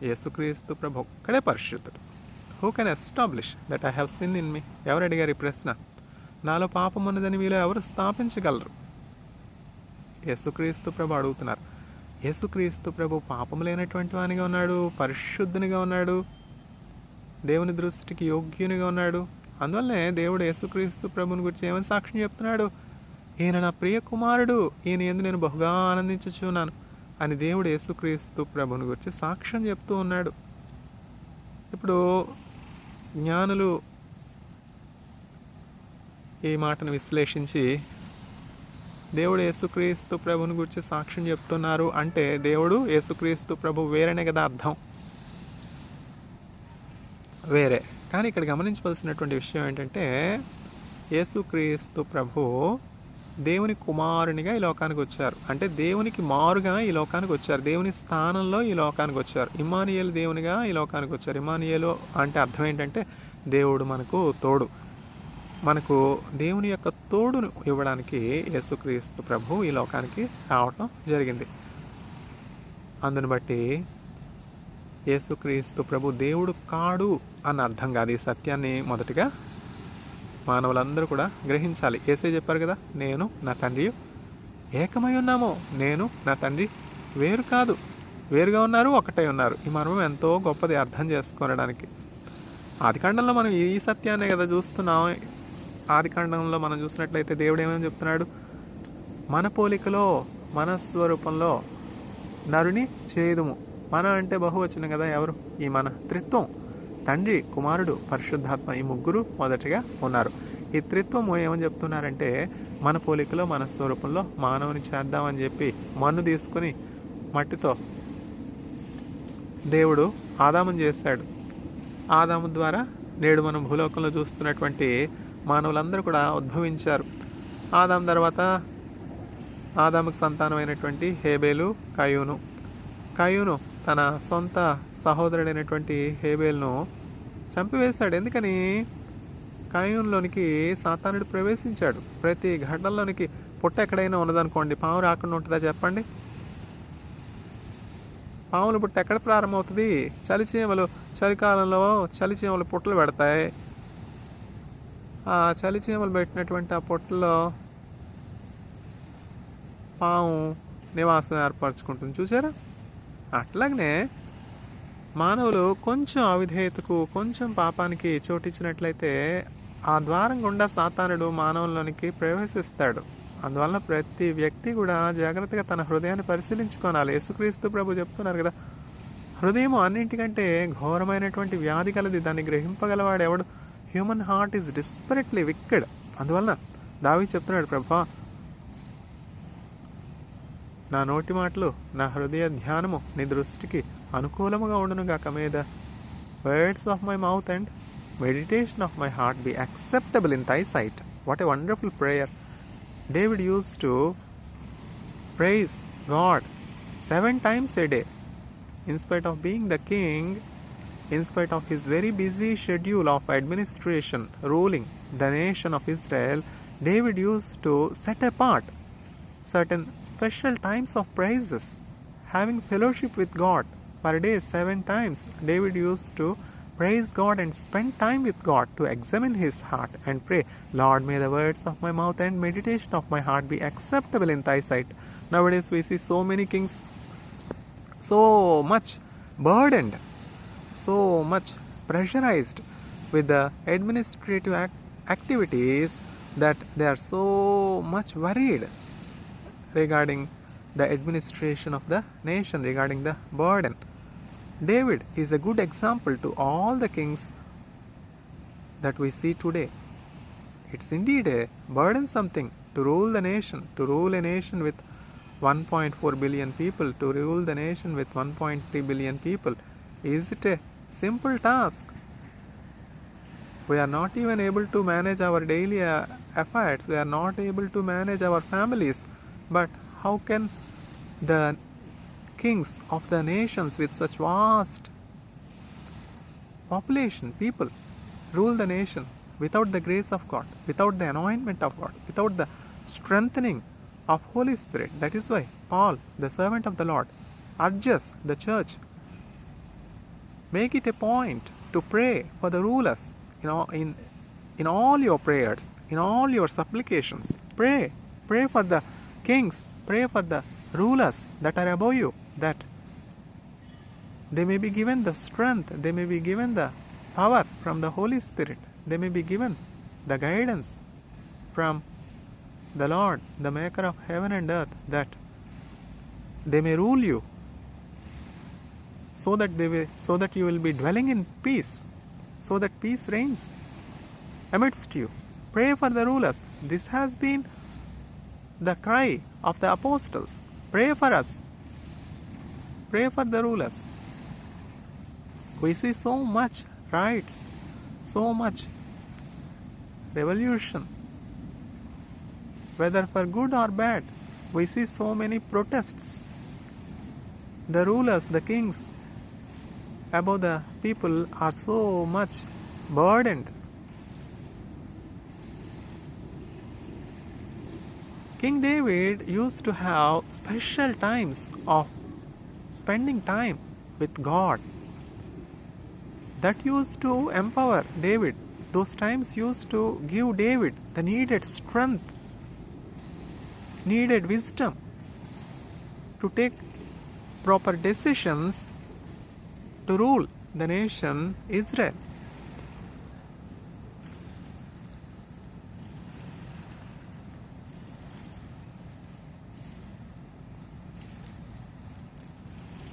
యేసుక్రీస్తు ప్రభు ఒక్కడే పరిశుద్ధుడు. Who can establish that I have sin in me? ఎవరు అడిగారు ఈ ప్రశ్న? నాలో పాపం ఉన్నదని మీలో ఎవరు స్థాపించగలరు? యేసుక్రీస్తు ప్రభు అడుగుతున్నారు. యేసుక్రీస్తు ప్రభు పాపం లేనటువంటి వానిగా ఉన్నాడు, పరిశుద్ధునిగా ఉన్నాడు, దేవుని దృష్టికి యోగ్యునిగా ఉన్నాడు. అందువల్లనే దేవుడు యేసుక్రీస్తు ప్రభుని గురించి ఏమని సాక్ష్యం చెప్తున్నాడు? ఈయన నా ప్రియ కుమారుడు, ఈయన యందు నేను బహుగా ఆనందించుచున్నాను అని దేవుడు యేసుక్రీస్తు ప్రభుని గురించి సాక్ష్యం చెప్తూ ఉన్నాడు. ఇప్పుడు జ్ఞానులు ఈ మాటను విశ్లేషించి దేవుడు యేసుక్రీస్తు ప్రభుని గురించి సాక్ష్యం చెప్తున్నారు అంటే దేవుడు యేసుక్రీస్తు ప్రభు వేరేనే కదా అర్థం, వేరే. కానీ ఇక్కడ గమనించవలసినటువంటి విషయం ఏంటంటే యేసుక్రీస్తు ప్రభు దేవుని కుమారునిగా ఈ లోకానికి వచ్చారు. అంటే దేవునికి మారుగా ఈ లోకానికి వచ్చారు, దేవుని స్థానంలో ఈ లోకానికి వచ్చారు. ఇమ్మానుయేలు దేవునిగా ఈ లోకానికి వచ్చారు. ఇమ్మానుయేలు అంటే అర్థం ఏంటంటే దేవుడు మనకు తోడు. మనకు దేవుని యొక్క తోడును ఇవ్వడానికి యేసుక్రీస్తు ప్రభు ఈ లోకానికి రావటం జరిగింది. అందుని బట్టి యేసుక్రీస్తు ప్రభు దేవుడు కాడు అని అర్థం కాదు. ఈ సత్యాన్ని మొదటిగా మానవులందరూ కూడా గ్రహించాలి. యేసే చెప్పారు కదా, నేను నా తండ్రి ఏకమై ఉన్నాము, నేను నా తండ్రి వేరు కాదు, వేరుగా ఉన్నారు, ఒకటై ఉన్నారు. ఈ మర్మం ఎంతో గొప్పది అర్థం చేసుకోవడానికి. ఆదికాండంలో మనం ఈ సత్యాన్నే కదా చూస్తున్నాం. ఆదికాండంలో మనం చూసినట్లయితే దేవుడు ఏమని చెప్తున్నాడు? మన పోలికలో మన స్వరూపంలో నరుని చేదుము. మన అంటే బహువచనం కదా. ఎవరు? ఈ మన త్రిత్వం, తండ్రి, కుమారుడు, పరిశుద్ధాత్మ, ఈ ముగ్గురు మొదటిగా ఉన్నారు. ఈ త్రిత్వము ఏమని చెప్తున్నారంటే మన పోలికలో మన స్వరూపంలో మానవుని చేద్దామని చెప్పి మన్ను తీసుకుని మట్టితో దేవుడు ఆదామును చేశాడు. ఆదాము ద్వారా నేడు మనం భూలోకంలో చూస్తున్నటువంటి మానవులందరూ కూడా ఉద్భవించారు. ఆదాము తర్వాత ఆదాముకు సంతానమైనటువంటి హేబేలు, కయూను తన సొంత సహోదరుడైనటువంటి హేబేల్ను చంపివేశాడు. ఎందుకని? కయూన్లోనికి సాతానుడు ప్రవేశించాడు. ప్రతి ఘటనలోనికి పుట్ట ఎక్కడైనా ఉన్నదనుకోండి, పాము రాకుండా ఉంటుందా చెప్పండి? పాముల పుట్ట ఎక్కడ ప్రారంభమవుతుంది? చలిచీమలు, చలికాలంలో చలిచీమలు పుట్టలు పెడతాయి. ఆ చలిచీమలు పెట్టినటువంటి ఆ పుట్టలో పాము నివాసం ఏర్పరచుకుంటుంది. చూసారా? అట్లాగనే మానవులు కొంచెం అవిధేయతకు, కొంచెం పాపానికి చోటిచ్చినట్లయితే ఆ ద్వారం గుండా సాతానుడు మానవుల్లోనికి ప్రవేశిస్తాడు. అందువలన ప్రతి వ్యక్తి కూడా జాగ్రత్తగా తన హృదయాన్ని పరిశీలించుకోవాలి. యేసుక్రీస్తు ప్రభు చెప్తున్నారు కదా, హృదయం అన్నింటికంటే ఘోరమైనటువంటి వ్యాధి కలది, దాన్ని గ్రహింపగలవాడు ఎవడు? Human heart is desperately wicked. అందువలన దావీదు చెప్తున్నాడు, ప్రభా నా నోటి మాటలు, నా హృదయ ధ్యానము నీ దృష్టికి అనుకూలముగా ఉండునుగాక. May the words of my mouth and meditation of my heart be acceptable in thy sight. What a wonderful prayer. David used to praise God 7 times a day. In spite of being the king, in spite of his very busy schedule of administration, ruling the nation of Israel, David used to set apart certain special times of praises, having fellowship with God. Per day 7 times, David used to praise God and spend time with God to examine his heart and pray, Lord, may the words of my mouth and meditation of my heart be acceptable in thy sight. Nowadays we see so many kings so much burdened, so much pressurized with the administrative activities that they are so much worried regarding the administration of the nation, regarding the burden. David is a good example to all the kings that we see today. It's indeed a burdensome thing to rule the nation, to rule a nation with 1.4 billion people, to rule the nation with 1.3 billion people. Is it a simple task? We are not even able to manage our daily affairs. We are not able to manage our families. But how can the kings of the nations with such vast population, people, rule the nation without the grace of God, without the anointment of God, without the strengthening of Holy Spirit. That is why Paul, the servant of the Lord, urges the church, make it a point to pray for the rulers, in all your prayers, in all your supplications. Pray for the kings, pray for the rulers that are above you, that they may be given the strength, they may be given the power from the Holy Spirit, they may be given the guidance from the Lord, the maker of heaven and earth, that they may rule you, so that you will be dwelling in peace, so that peace reigns amidst you. Pray for the rulers. This has been the cry of the apostles. Pray for us. Pray for the rulers. We see so much riots, so much revolution, whether for good or bad. We see so many protests. The rulers, the kings above the people are so much burdened. King David used to have special times of spending time with God. That used to empower David. Those times used to give David the needed strength, needed wisdom to take proper decisions to rule the nation Israel.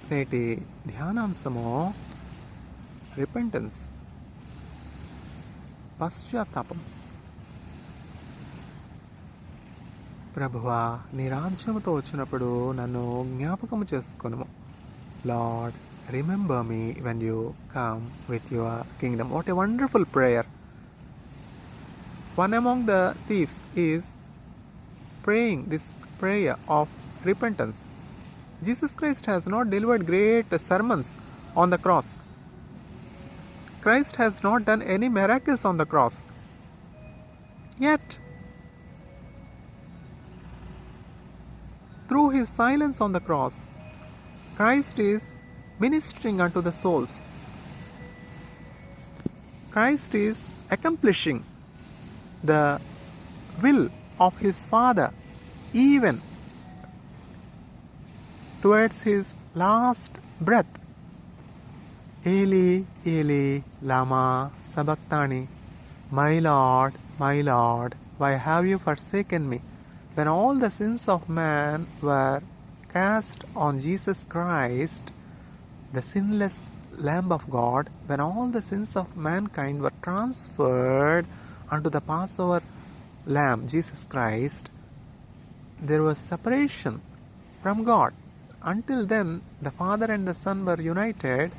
నేటి ధ్యానాంశము repentance, పశ్చాత్తాపం. ప్రభువా, నీ రాజ్యముతో వచ్చినప్పుడు నన్ను జ్ఞాపకము చేసుకొనుము. Lord, remember me when you come with your kingdom. What a wonderful prayer. One among the thieves is praying this prayer of repentance. Jesus Christ has not delivered great sermons on the cross. Christ has not done any miracles on the cross. Yet, through his silence on the cross, Christ is ministering unto the souls. Christ is accomplishing the will of his Father even towards his last breath. Eli, Eli, lama sabachthani. My Lord, why have you forsaken me? When all the sins of man were cast on Jesus Christ, the sinless Lamb of God, when all the sins of mankind were transferred unto the Passover Lamb, Jesus Christ, there was separation from God. Until then, the Father and the Son were united.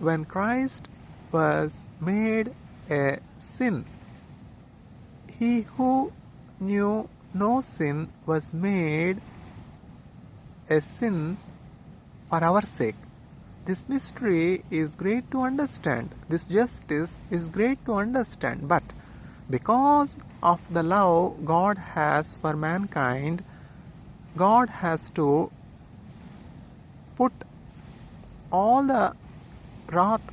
When Christ was made a sin, he who knew no sin was made a sin for our sake. This mystery is great to understand. This justice is great to understand. But because of the love God has for mankind, God has to put all the wrath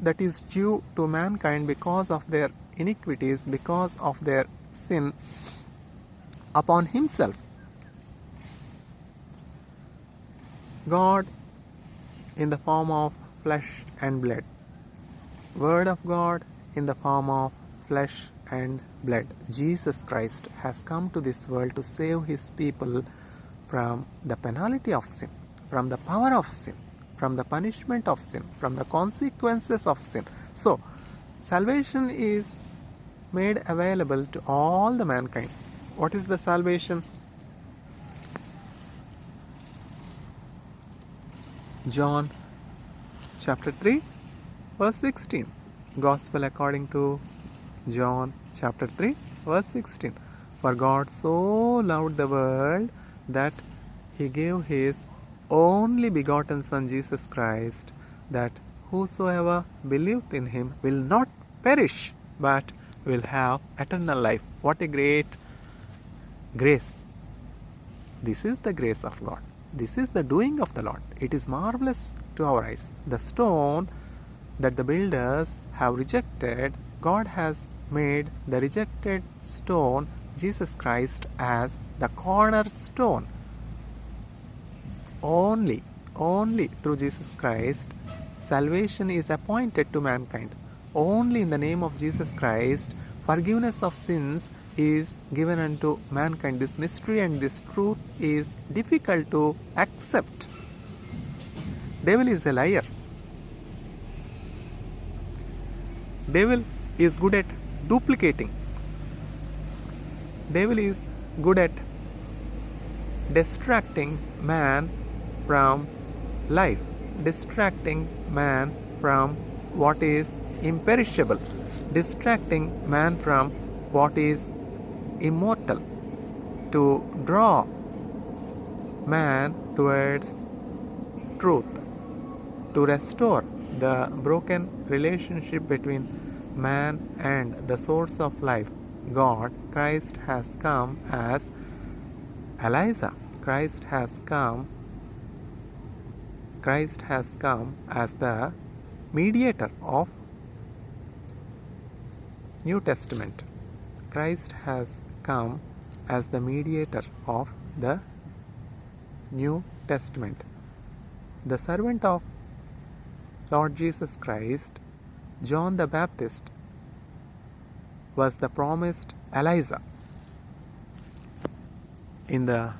that is due to mankind because of their iniquities, because of their sin, upon himself. God in the form of flesh and blood. Word of God in the form of flesh and blood. Jesus Christ has come to this world to save his people from the penalty of sin, from the power of sin, from the punishment of sin, from the consequences of sin. So, salvation is made available to all the mankind. What is the salvation? John chapter 3 verse 16. Gospel according to John chapter 3 verse 16. For God so loved the world that he gave his only begotten Son Jesus Christ, that whosoever believeth in him will not perish, but will have eternal life. What a great grace. This is the grace of God. This is the doing of the Lord. It is marvelous to our eyes. The stone that the builders have rejected, God has made the rejected stone, Jesus Christ, as the cornerstone. Only through Jesus Christ, salvation is appointed to mankind. Only in the name of Jesus Christ, forgiveness of sins is given unto mankind. This mystery and this truth is difficult to accept. Devil is a liar. Devil is good at duplicating. Devil is good at distracting man from life, distracting man from what is imperishable, distracting man from what is immortal, to draw man towards truth, to restore the broken relationship between man and the source of life, God. Christ has come as Elijah. Christ has come as the mediator of New Testament. Christ has come as the mediator of the New Testament. The servant of Lord Jesus Christ, John the Baptist, was the promised Elijah. In the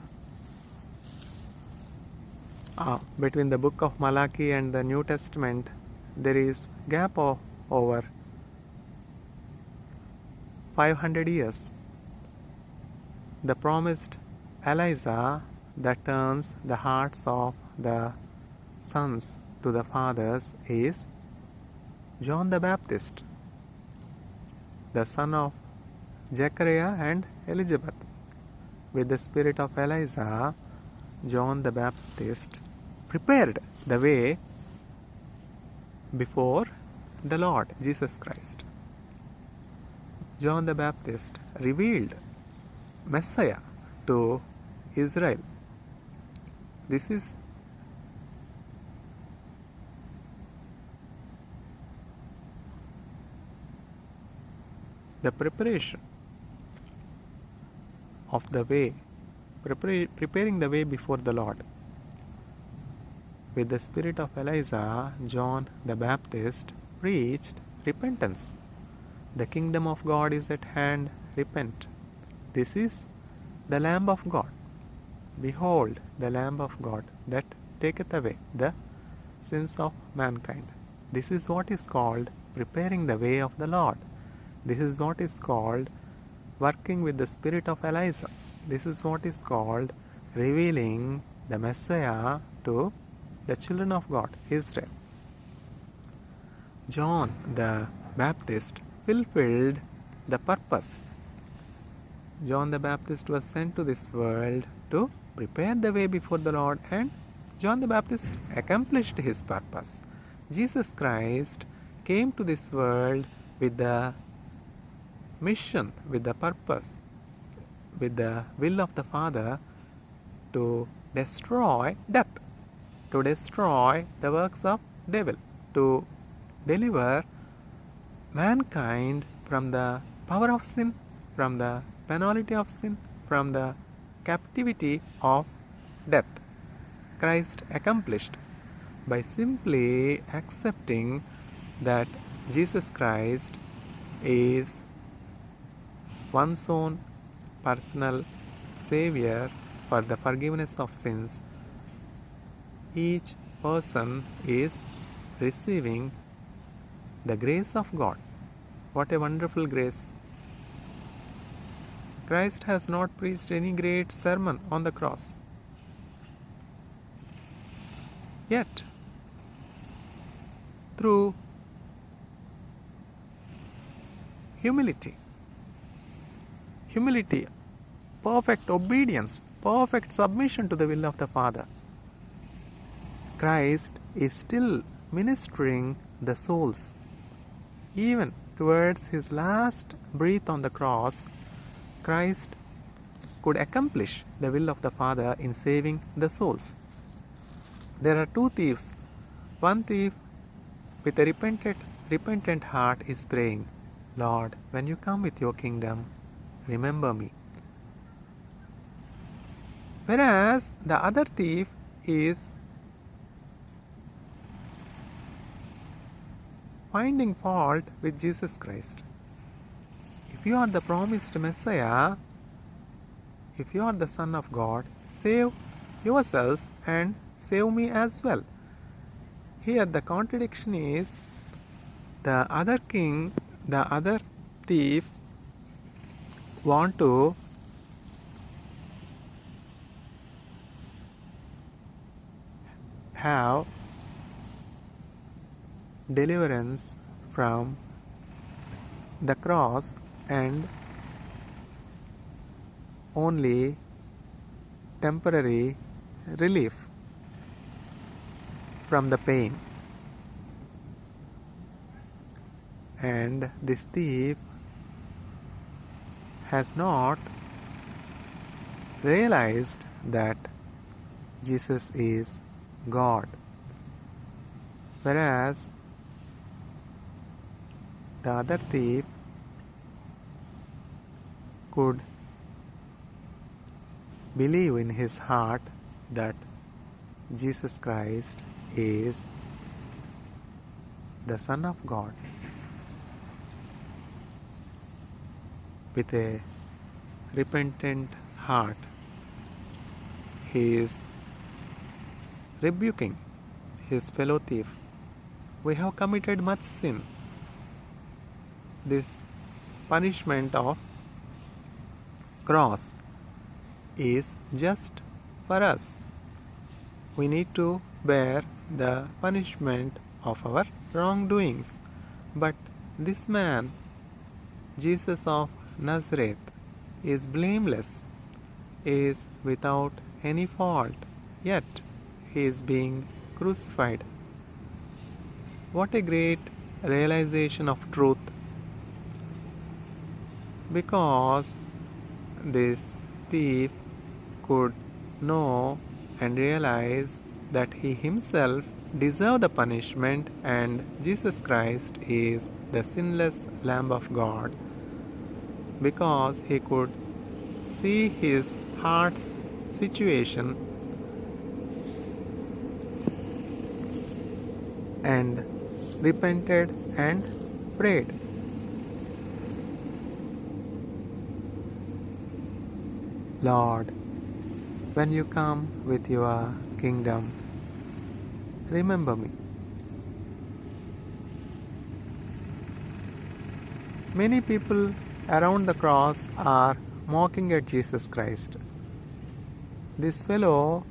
between the book of Malachi and the New Testament, there is gap of over 500 years. The promised Elijah that turns the hearts of the sons to the fathers is John the Baptist, the son of Zechariah and Elizabeth. With the spirit of Elijah, John the Baptist prepared the way before the Lord Jesus Christ. John the Baptist revealed Messiah to Israel. This is the preparation of the way, preparing the way before the Lord. With the spirit of Elijah, John the Baptist preached repentance. The kingdom of God is at hand, repent. This is the Lamb of God. Behold, the Lamb of God that taketh away the sins of mankind. This is what is called preparing the way of the Lord. This is what is called working with the spirit of Elijah. This is what is called revealing the Messiah to the children of God, Israel. John the Baptist fulfilled the purpose. John the Baptist was sent to this world to prepare the way before the Lord, and John the Baptist accomplished his purpose. Jesus Christ came to this world with the mission, with the purpose, with the will of the Father to destroy death, to destroy the works of devil, to deliver mankind from the power of sin, from the penalty of sin, from the captivity of death. Christ accomplished by simply accepting that Jesus Christ is one's own personal Savior for the forgiveness of sins. Each person is receiving the grace of God. What a wonderful grace! Christ has not preached any great sermon on the cross. Yet, through humility, perfect obedience, perfect submission to the will of the Father, Christ is still ministering the souls. Even towards his last breath on the cross, Christ could accomplish the will of the Father in saving the souls. There are two thieves. One thief with a repentant heart is praying, Lord, when you come with your kingdom, remember me. Whereas the other thief is finding fault with Jesus Christ. If you are the promised Messiah, if you are the Son of God, save yourselves and save me as well. Here the contradiction is the other thief want to have deliverance from the cross and only temporary relief from the pain. And this thief has not realized that Jesus is God. Whereas the other thief could believe in his heart that Jesus Christ is the Son of God. With a repentant heart, he is rebuking his fellow thief. We have committed much sin. This punishment of cross is just for us. We need to bear the punishment of our wrongdoings. But this man, Jesus of Nazareth, is blameless, is without any fault, yet he is being crucified. What a great realization of truth, because this thief could know and realize that he himself deserved the punishment and Jesus Christ is the sinless Lamb of God, because he could see his heart's situation and repented and prayed. Lord, when you come with your kingdom, remember me. Many people around the cross are mocking at Jesus Christ. This fellow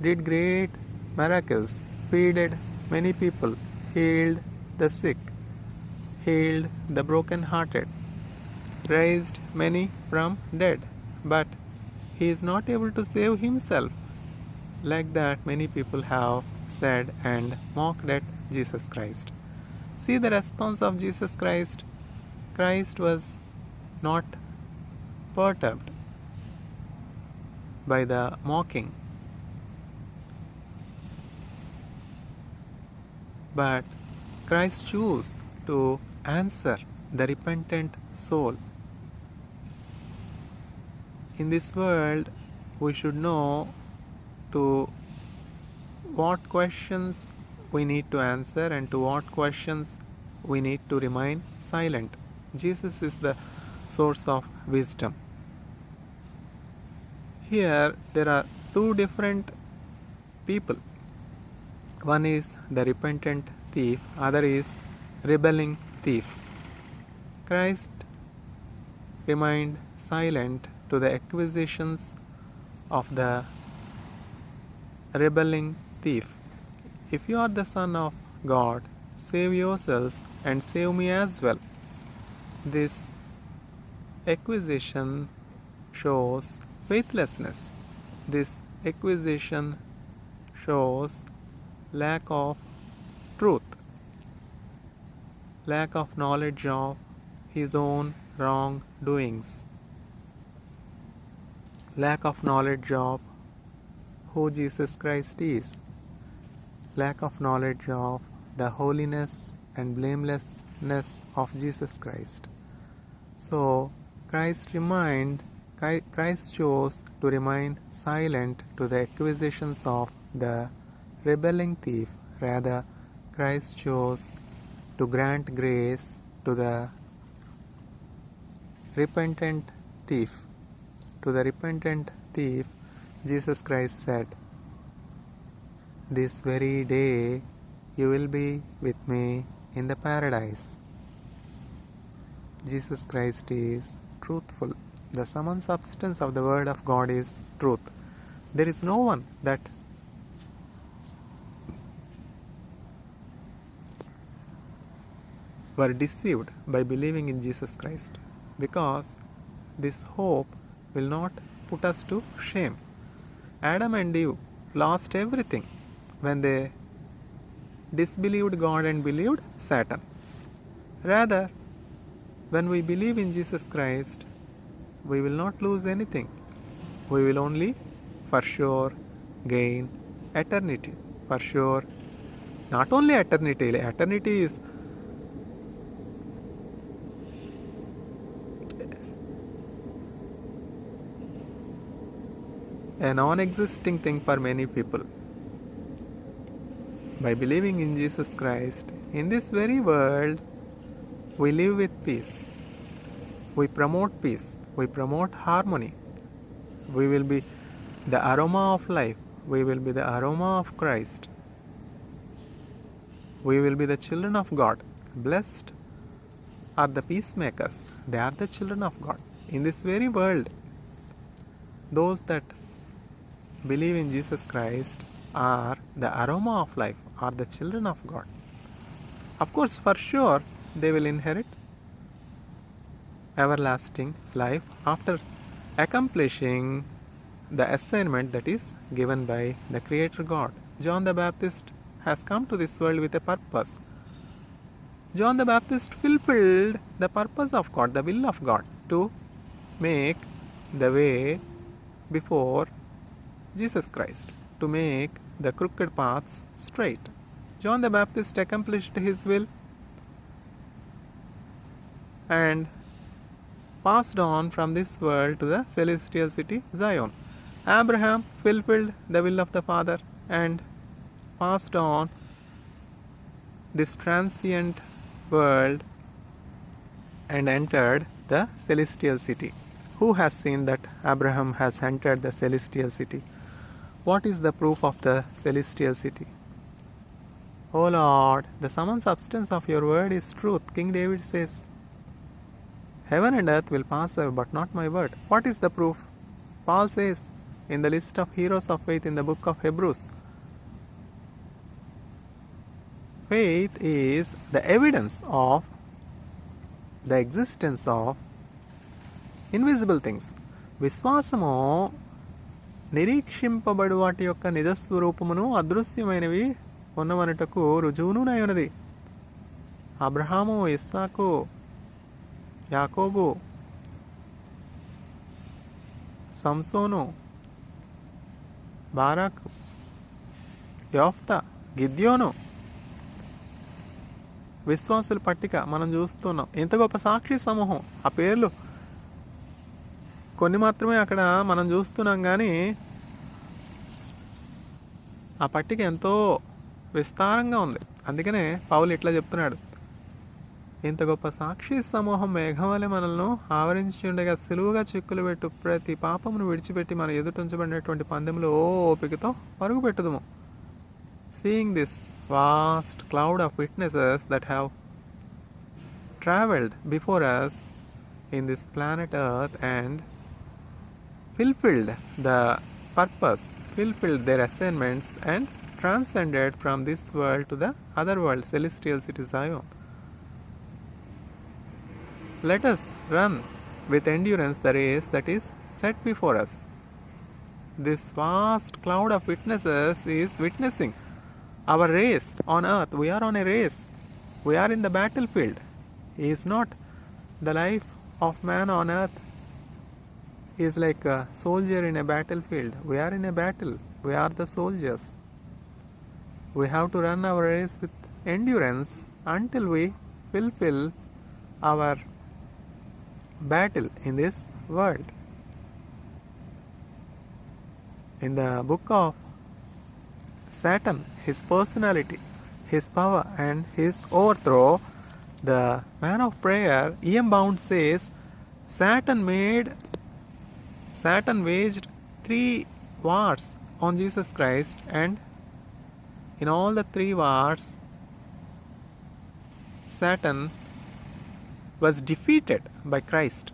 did great miracles, feeded many people, healed the sick, healed the broken-hearted, raised many from dead, but he is not able to save himself. Like that, many people have said and mocked at Jesus Christ. See the response of Jesus Christ. Christ was not perturbed by the mocking, but Christ chose to answer the repentant soul. In this world, we should know to what questions we need to answer and to what questions we need to remain silent. Jesus is the source of wisdom. Here there are two different people. One is the repentant thief, other is rebelling thief. Christ remained silent to the accusations of the rebelling thief. If you are the Son of God, save yourselves and save me as well. This accusation shows faithlessness. This accusation shows lack of truth. lack of knowledge of his own wrongdoings, lack of knowledge of who Jesus Christ is, lack of knowledge of the holiness and blamelessness of Jesus Christ. So Christ chose to remain silent to the accusations of the rebelling thief. Rather, Christ chose to grant grace to the repentant thief. To the repentant thief, Jesus Christ said, "This very day you will be with me in the paradise." Jesus Christ is truthful. The sum and substance of the word of God is truth. There is no one that were deceived by believing in Jesus Christ, because this hope will not put us to shame. Adam and Eve lost everything when they disbelieved God and believed Satan. Rather, when we believe in Jesus Christ, we will not lose anything. We will only, for sure, gain eternity. For sure, not only eternity. Eternity is a non-existing thing for many people. By believing in Jesus Christ, in this very world, we live with peace. We promote peace. We promote harmony. We will be the aroma of life. We will be the aroma of Christ. We will be the children of God. Blessed are the peacemakers. They are the children of God. In this very world, those that believe in Jesus Christ are the aroma of life, are the children of God. Of course, for sure, they will inherit everlasting life after accomplishing the assignment that is given by the Creator God. John the Baptist has come to this world with a purpose. John the Baptist fulfilled the purpose of God, the will of God, to make the way before Jesus Christ, to make the crooked paths straight. John the Baptist accomplished his will and passed on from this world to the celestial city Zion. Abraham fulfilled the will of the Father and passed on this transient world and entered the celestial city. Who has seen that Abraham has entered the celestial city? What is the proof of the celestial city? O Lord, the sum and substance of your word is truth. King David says, "Heaven and earth will pass away, but not my word." What is the proof? Paul says in the list of heroes of faith in the book of Hebrews, faith is the evidence of the existence of invisible things. విశ్వాసము నిరీక్షింపబడు వాటి యొక్క నిజస్వరూపమును అదృశ్యమైనవి ఉన్నవనుటకు రుజువునై ఉన్నది. అబ్రహాము, ఇస్సాకు, యాకోబు, సంసోను, బారాకు, యోఫ్తా, గిద్యోను, విశ్వాసుల పట్టిక మనం చూస్తున్నాం. ఎంత గొప్ప సాక్షి సమూహం. ఆ పేర్లు కొన్ని మాత్రమే అక్కడ మనం చూస్తున్నాం, కానీ ఆ పట్టిక ఎంతో విస్తారంగా ఉంది. అందుకనే పౌలు ఇట్లా చెప్తున్నాడు, ఇంత గొప్ప సాక్షి సమూహం మేఘం వలె మనల్ని ఆవరించి ఉండగా సులువుగా చిక్కులు పెట్టు ప్రతి పాపమును విడిచిపెట్టి మన ఎదుటించబడినటువంటి పందెంలో ఓపికతో పరుగు పెట్టుదుము. Seeing this vast cloud of witnesses that have traveled before us in this planet Earth and fulfilled the purpose, fulfilled their assignments and transcended from this world to the other world, celestial city Zion. Let us run with endurance the race that is set before us. This vast cloud of witnesses is witnessing our race on earth. We are on a race. We are in the battlefield. Is not the life of man on earth is like a soldier in a battlefield. We are in a battle. We are the soldiers. We have to run our race with endurance until we fulfill our battle in this world. In the book of Satan, his personality, his power and his overthrow, the man of prayer, E.M. Bound says, Satan waged 3 wars on Jesus Christ, and in all the 3 wars, Satan was defeated by Christ.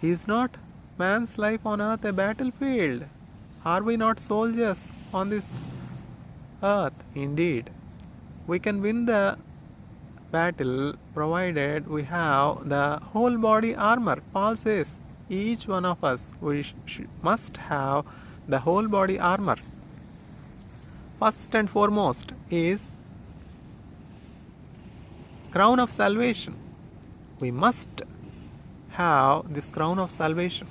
Is not man's life on earth a battlefield? Are we not soldiers on this earth? Indeed, we can win the battle provided we have the whole body armor. Paul says each one of us must have the whole body armor. First and foremost is crown of salvation. We must have this crown of salvation.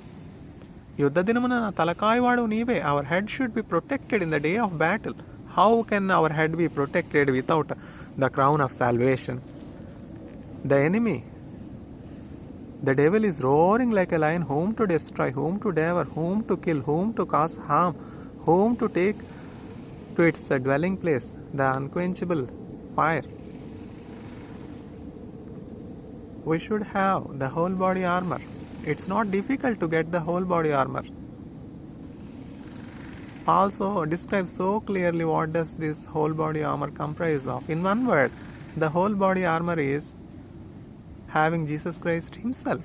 యుద్ధ దినమున నా తలకాయవాడు నీవే. Our head should be protected in the day of battle. How can our head be protected without the crown of salvation? The enemy, the devil is roaring like a lion, whom to destroy, whom to devour, whom to kill, whom to cause harm, whom to take to its dwelling place, the unquenchable fire. We should have the whole body armor. It's not difficult to get the whole body armor. Also describes so clearly what does this whole body armor comprise of. In one word, the whole body armor is having Jesus Christ himself.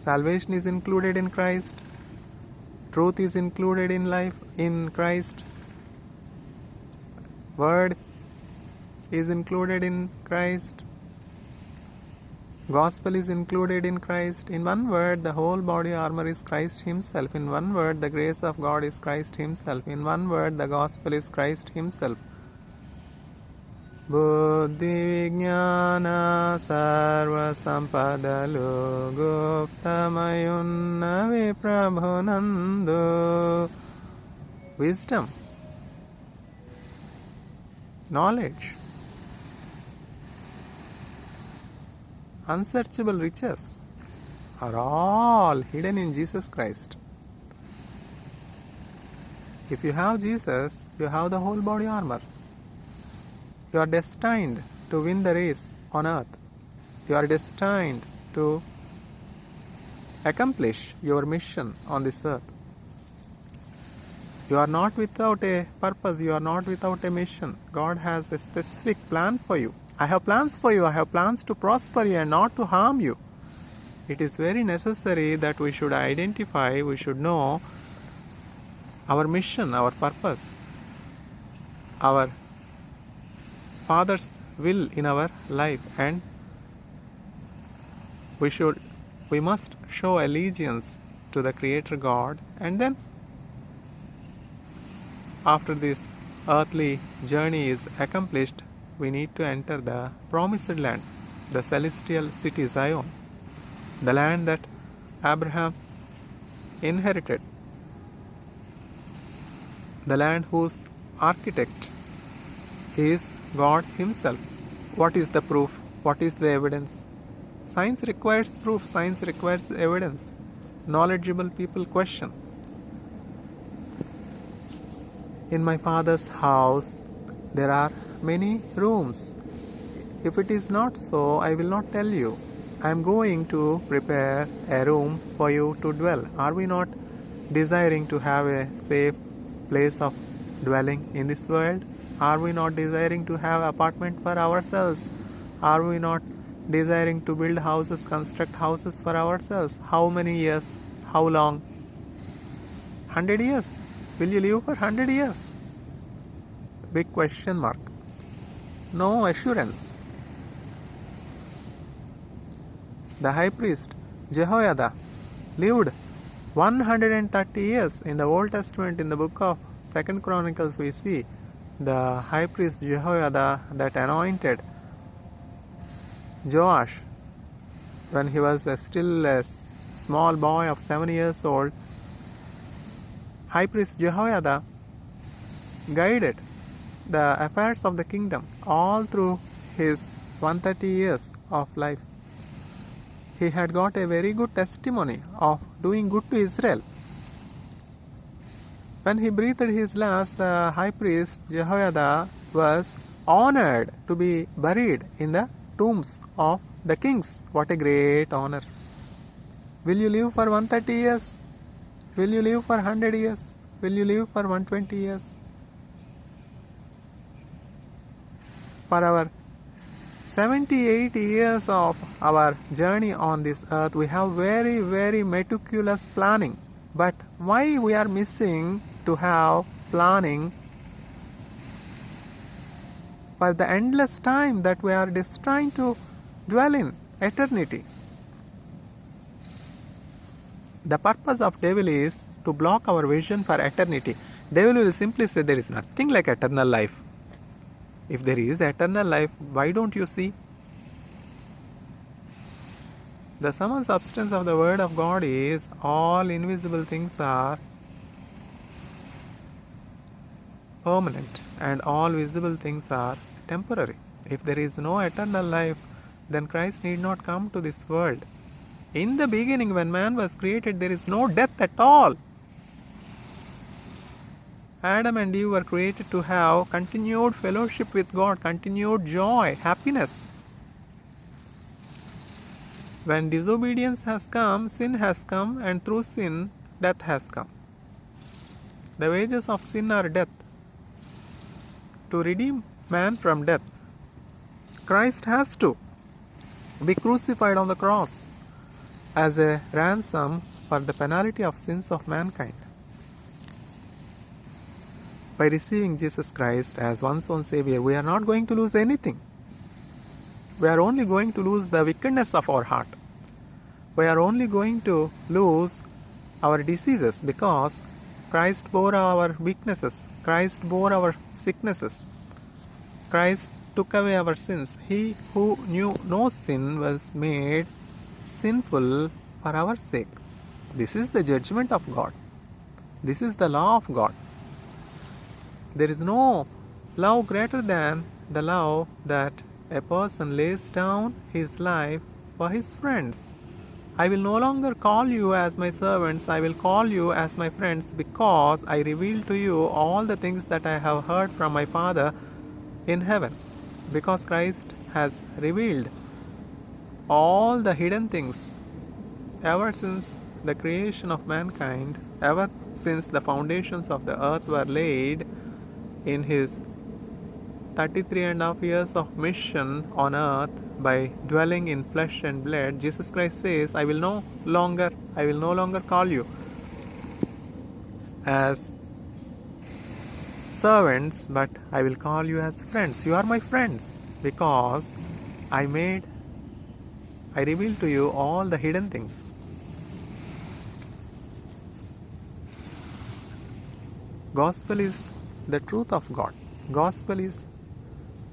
Salvation is included in Christ. Truth is included in life in Christ. Word is included in Christ. Gospel is included in Christ. In one word, the whole body armor is Christ himself. In one word, the grace of God is Christ himself. In one word, the gospel is Christ himself. Buddhi vijnana sarva sampadalu guptamayunnavi prabhunandu. Wisdom, knowledge, unsearchable riches are all hidden in Jesus Christ. If you have Jesus, you have the whole body armor. You are destined to win the race on earth. You are destined to accomplish your mission on this earth. You are not without a purpose. You are not without a mission. God has a specific plan for you. I have plans for you. I have plans to prosper you and not to harm you. It is very necessary that we should identify, we should know our mission, our purpose, our Father's will in our life, and we must show allegiance to the Creator God, and then after this earthly journey is accomplished, we need to enter the promised land, the celestial city Zion, the land that Abraham inherited, the land whose architect is God himself. What is the proof? What is the evidence? Science requires proof, science requires evidence. Knowledgeable people question. In my Father's house there are many rooms. If it is not so, I will not tell you. I am going to prepare a room for you to dwell. Are we not desiring to have a safe place of dwelling in this world? Are we not desiring to have apartment for ourselves? Are we not desiring to build houses, construct houses for ourselves? How many years? How long? 100 years? Will you live for 100 years? Big question mark. No assurance. The high priest Jehoiada lived 130 years. In the Old Testament, in the book of 2 Chronicles, we see the high priest Jehoiada that anointed Joash when he was still a small boy of 7 years old, high priest Jehoiada guided the affairs of the kingdom all through his 130 years of life. He had got a very good testimony of doing good to Israel. When he breathed his last, the high priest Jehoiada was honored to be buried in the tombs of the kings. What a great honor! Will you live for 130 years? Will you live for 100 years? Will you live for 120 years? For our 78 years of our journey on this earth, we have very, very meticulous planning. But why we are missing to have planning for the endless time that we are just trying to dwell in eternity? The purpose of devil is to block our vision for eternity. Devil will simply say there is nothing like eternal life. If there is eternal life, why don't you see? The sum and substance of the word of God is all invisible things are permanent and all visible things are temporary. If there is no eternal life, then Christ need not come to this world. In the beginning, when man was created, there is no death at all. Adam and Eve were created to have continued fellowship with God, continued joy, happiness. When disobedience has come, sin has come, and through sin, death has come. The wages of sin are death. To redeem man from death, Christ has to be crucified on the cross as a ransom for the penalty of sins of mankind. By receiving Jesus Christ as one's own Savior, we are not going to lose anything. We are only going to lose the wickedness of our heart. We are only going to lose our diseases because Christ bore our weaknesses. Christ bore our sicknesses. Christ took away our sins. He who knew no sin was made sinful for our sake. This is the judgment of God. This is the law of God. There is no love greater than the love that a person lays down his life for his friends. I will no longer call you as my servants, I will call you as my friends, because I reveal to you all the things that I have heard from my Father in heaven. Because Christ has revealed all the hidden things ever since the creation of mankind, ever since the foundations of the earth were laid. In his 33.5 years of mission on earth, by dwelling in flesh and blood, Jesus Christ says, I will no longer call you as servants, but I will call you as friends. You are my friends because I revealed to you all the hidden things. Gospel is the truth of God. Gospel is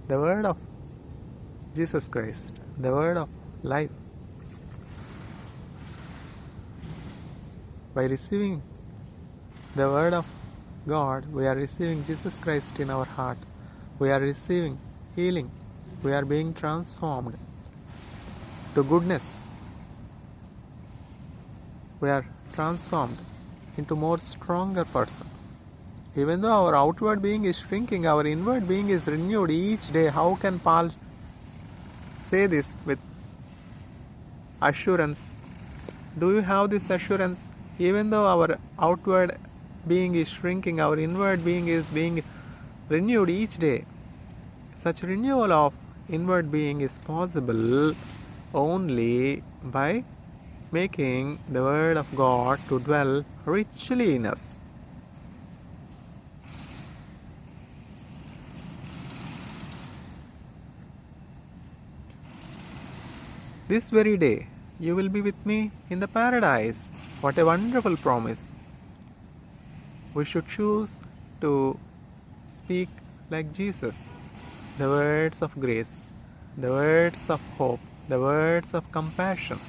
the word of Jesus Christ, the word of life. By receiving the word of God, we are receiving Jesus Christ in our heart. We are receiving healing. We are being transformed to goodness. We are transformed into more stronger person. Even though our outward being is shrinking, our inward being is renewed each day. How can Paul say this with assurance? Do you have this assurance? Even though our outward being is shrinking, our inward being is being renewed each day. Such renewal of inward being is possible only by making the word of God to dwell richly in us. This very day, you will be with me in the paradise. What a wonderful promise. We should choose to speak like Jesus. The words of grace, the words of hope, the words of compassion.